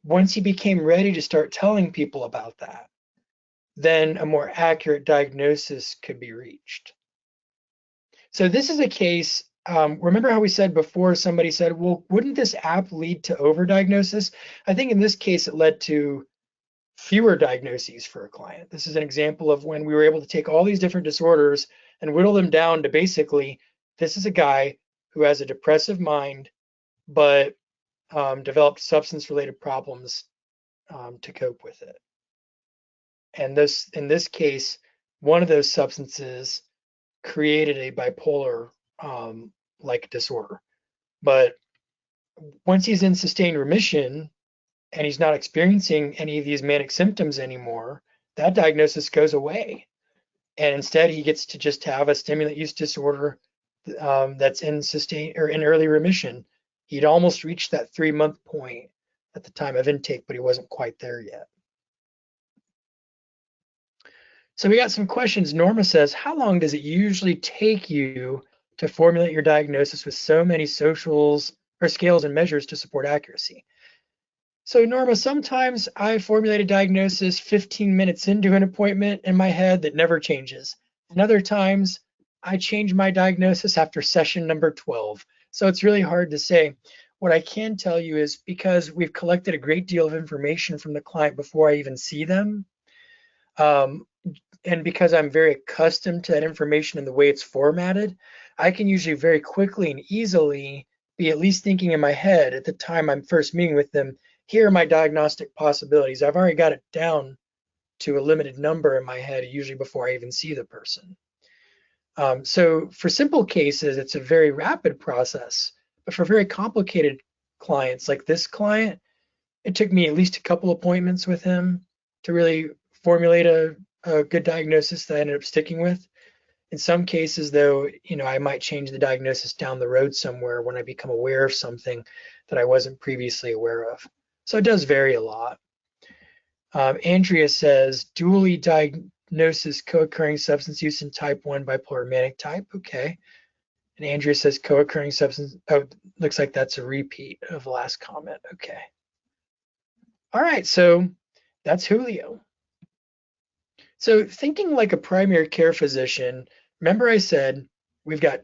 once he became ready to start telling people about that, then a more accurate diagnosis could be reached. So this is a case, remember how we said before, somebody said, well, wouldn't this app lead to overdiagnosis? I think in this case, it led to fewer diagnoses for a client. This is an example of when we were able to take all these different disorders and whittle them down to basically, this is a guy who has a depressive mind, but developed substance-related problems to cope with it. And in this case, one of those substances created a bipolar like disorder. But once he's in sustained remission and he's not experiencing any of these manic symptoms anymore, that diagnosis goes away. And instead, he gets to just have a stimulant use disorder that's in sustained or in early remission. He'd almost reached that 3-month point at the time of intake, but he wasn't quite there yet. So we got some questions. Norma says, how long does it usually take you to formulate your diagnosis with so many socials or scales and measures to support accuracy? So Norma, sometimes I formulate a diagnosis 15 minutes into an appointment in my head that never changes. And other times I change my diagnosis after session number 12. So it's really hard to say. What I can tell you is because we've collected a great deal of information from the client before I even see them, and because I'm very accustomed to that information and the way it's formatted, I can usually very quickly and easily be at least thinking in my head at the time I'm first meeting with them, here are my diagnostic possibilities. I've already got it down to a limited number in my head, usually before I even see the person. So for simple cases, it's a very rapid process. But for very complicated clients like this client, it took me at least a couple appointments with him to really formulate a good diagnosis that I ended up sticking with. In some cases, though, I might change the diagnosis down the road somewhere when I become aware of something that I wasn't previously aware of. So it does vary a lot. Andrea says, dually diagnosis co-occurring substance use in type 1 bipolar manic type. Okay. And Andrea says co-occurring substance, oh, looks like that's a repeat of the last comment. Okay. All right, so that's Julio. So thinking like a primary care physician, remember I said we've got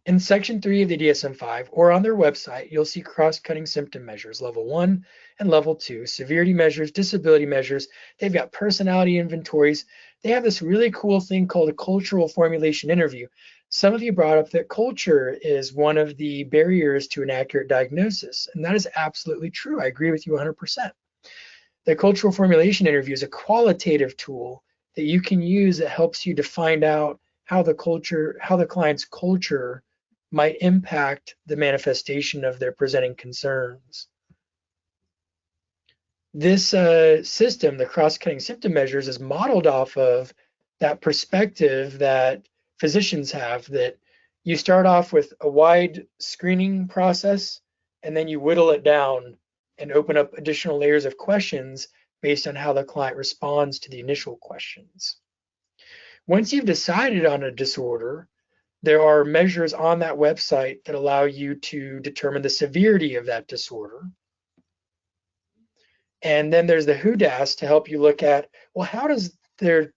in section 3 of the DSM-5 or on their website, you'll see cross-cutting symptom measures, level 1 and level 2, severity measures, disability measures. They've got personality inventories. They have this really cool thing called a cultural formulation interview. Some of you brought up that culture is one of the barriers to an accurate diagnosis, and that is absolutely true. I agree with you 100%. The cultural formulation interview is a qualitative tool that you can use that helps you to find out how the client's culture might impact the manifestation of their presenting concerns. This system, the cross-cutting symptom measures, is modeled off of that perspective that physicians have, that you start off with a wide screening process and then you whittle it down and open up additional layers of questions based on how the client responds to the initial questions. Once you've decided on a disorder, there are measures on that website that allow you to determine the severity of that disorder. And then there's the WHODAS to help you look at, well, how do their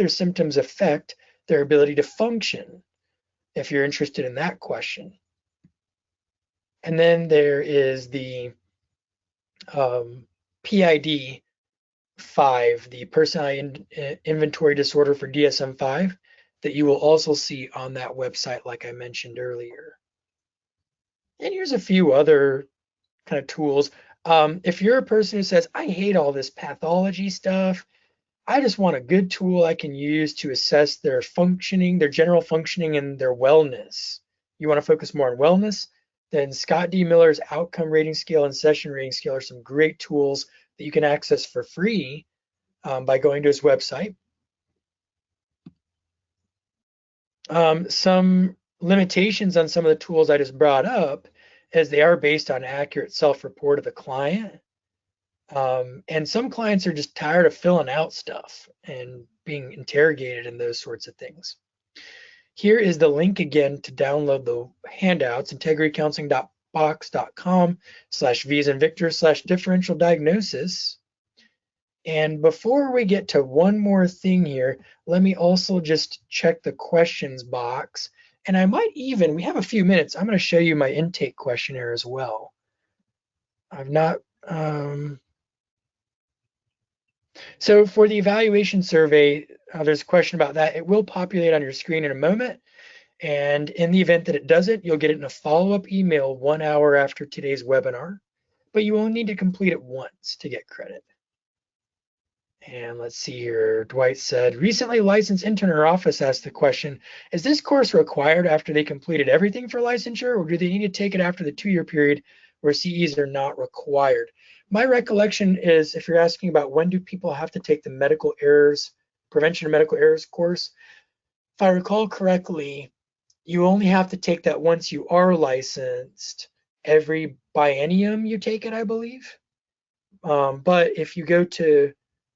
symptoms affect their ability to function, if you're interested in that question. And then there is the PID 5, the personality inventory disorder for DSM-5, that you will also see on that website, like I mentioned earlier. And here's a few other kind of tools. If you're a person who says, I hate all this pathology stuff, I just want a good tool I can use to assess their functioning, their general functioning, and their wellness. You want to focus more on wellness? Then Scott D. Miller's outcome rating scale and session rating scale are some great tools that you can access for free by going to his website. Some limitations on some of the tools I just brought up is they are based on accurate self-report of the client. And some clients are just tired of filling out stuff and being interrogated and those sorts of things. Here is the link again to download the handouts, integritycounseling.box.com/V as in Victor/differential diagnosis. And before we get to one more thing here, let me also just check the questions box. And I might even, we have a few minutes, I'm going to show you my intake questionnaire as well. I've not, so for the evaluation survey, there's a question about that. It will populate on your screen in a moment. And in the event that it doesn't, you'll get it in a follow-up email 1 hour after today's webinar. But you will need to complete it once to get credit. And let's see here, Dwight said, recently licensed intern in our office asked the question, is this course required after they completed everything for licensure, or do they need to take it after the 2-year period where CEs are not required? My recollection is, if you're asking about when do people have to take the medical errors, prevention of medical errors course, if I recall correctly, you only have to take that once you are licensed. Every biennium you take it, I believe. But if you go to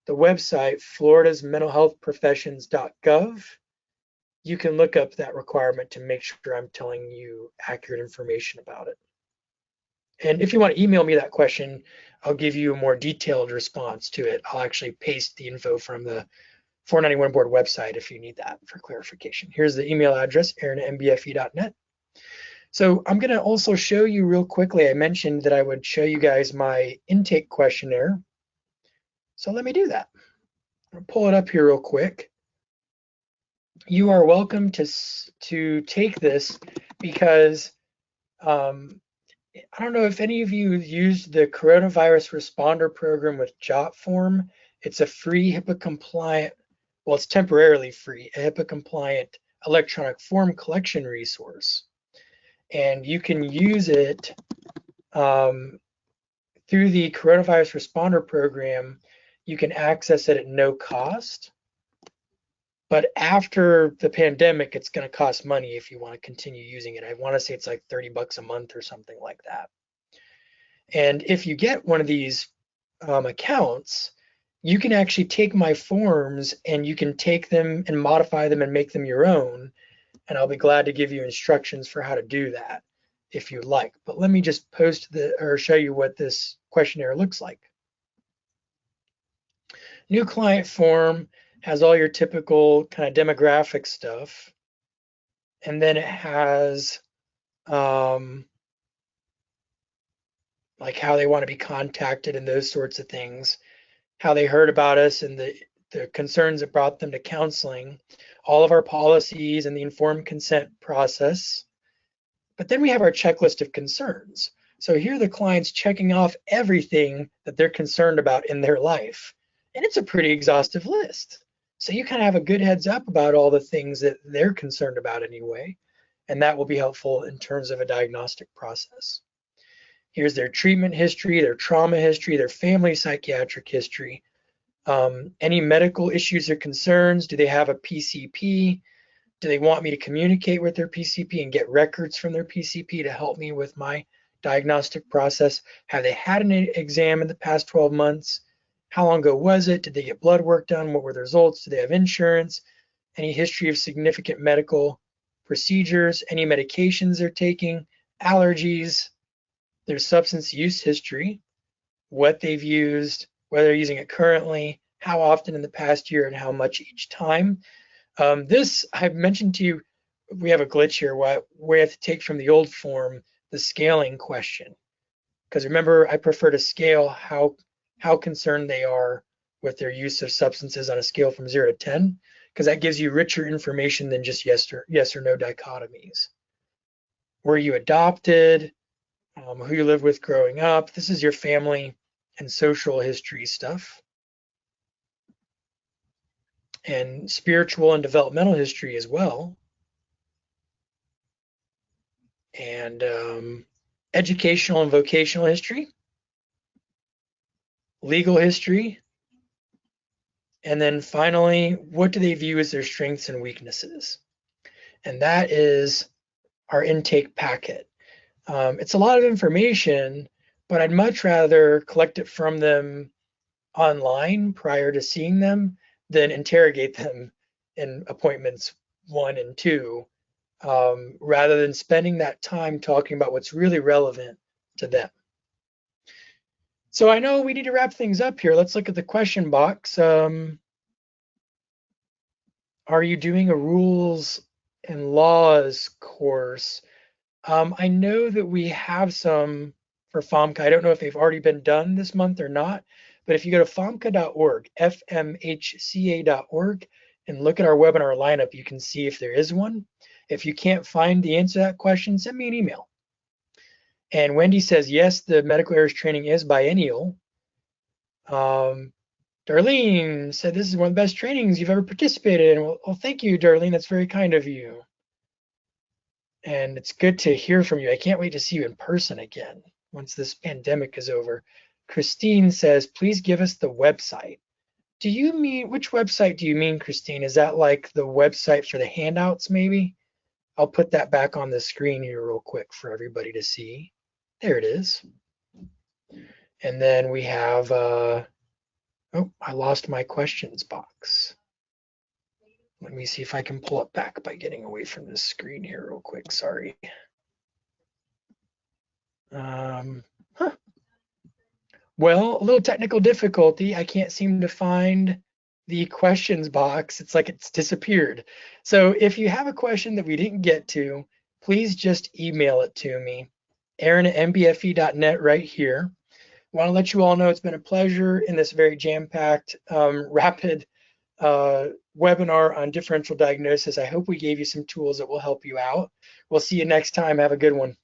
the website, Florida's mentalhealthprofessions.gov, you can look up that requirement to make sure I'm telling you accurate information about it. And if you want to email me that question, I'll give you a more detailed response to it. I'll actually paste the info from the 491 board website if you need that for clarification. Here's the email address, aaron@mbfe.net. So I'm going to also show you real quickly, I mentioned that I would show you guys my intake questionnaire. So let me do that. I'll pull it up here real quick. You are welcome to take this because I don't know if any of you used the coronavirus responder program with JotForm. It's a free HIPAA compliant, well, it's temporarily free, a HIPAA compliant electronic form collection resource. And you can use it through the coronavirus responder program. You can access it at no cost. But after the pandemic, it's going to cost money if you want to continue using it. I want to say it's like 30 bucks a month or something like that. And if you get one of these accounts, you can actually take my forms and you can take them and modify them and make them your own. And I'll be glad to give you instructions for how to do that if you'd like. But let me just show you what this questionnaire looks like. New client form has all your typical kind of demographic stuff. And then it has like how they want to be contacted and those sorts of things, how they heard about us and the concerns that brought them to counseling, all of our policies and the informed consent process. But then we have our checklist of concerns. So here the client's checking off everything that they're concerned about in their life. And it's a pretty exhaustive list. So you kind of have a good heads up about all the things that they're concerned about anyway. And that will be helpful in terms of a diagnostic process. Here's their treatment history, their trauma history, their family psychiatric history, any medical issues or concerns. Do they have a PCP? Do they want me to communicate with their PCP and get records from their PCP to help me with my diagnostic process? Have they had an exam in the past 12 months? How long ago was it? Did they get blood work done? What were the results? Do they have insurance? Any history of significant medical procedures? Any medications they're taking? Allergies? Their substance use history, what they've used, whether they're using it currently, how often in the past year, and how much each time. This, I've mentioned to you, we have a glitch here where we have to take from the old form the scaling question. Because remember, I prefer to scale how concerned they are with their use of substances on a scale from 0 to 10, because that gives you richer information than just yes or no dichotomies. Were you adopted? Who you live with growing up. This is your family and social history stuff. And spiritual and developmental history as well. And educational and vocational history. Legal history. And then finally, what do they view as their strengths and weaknesses? And that is our intake packet. It's a lot of information, but I'd much rather collect it from them online prior to seeing them than interrogate them in appointments 1 and 2, rather than spending that time talking about what's really relevant to them. So I know we need to wrap things up here. Let's look at the question box. Are you doing a rules and laws course? I know that we have some for FOMCA. I don't know if they've already been done this month or not, but if you go to fomca.org, fmhca.org, and look at our webinar lineup, you can see if there is one. If you can't find the answer to that question, send me an email. And Wendy says, yes, the medical errors training is biennial. Darlene said, this is one of the best trainings you've ever participated in. Well, thank you, Darlene. That's very kind of you. And it's good to hear from you. I can't wait to see you in person again once this pandemic is over. Christine says, please give us the website. Do you mean, which website do you mean, Christine? Is that like the website for the handouts maybe? I'll put that back on the screen here real quick for everybody to see. There it is. And then we have, oh, I lost my questions box. Let me see if I can pull it back by getting away from this screen here real quick. Sorry. Well, a little technical difficulty. I can't seem to find the questions box. It's like it's disappeared. So if you have a question that we didn't get to, please just email it to me, aaron@mbfe.net right here. I want to let you all know it's been a pleasure in this very jam-packed, rapid webinar on differential diagnosis. I hope we gave you some tools that will help you out. We'll see you next time. Have a good one.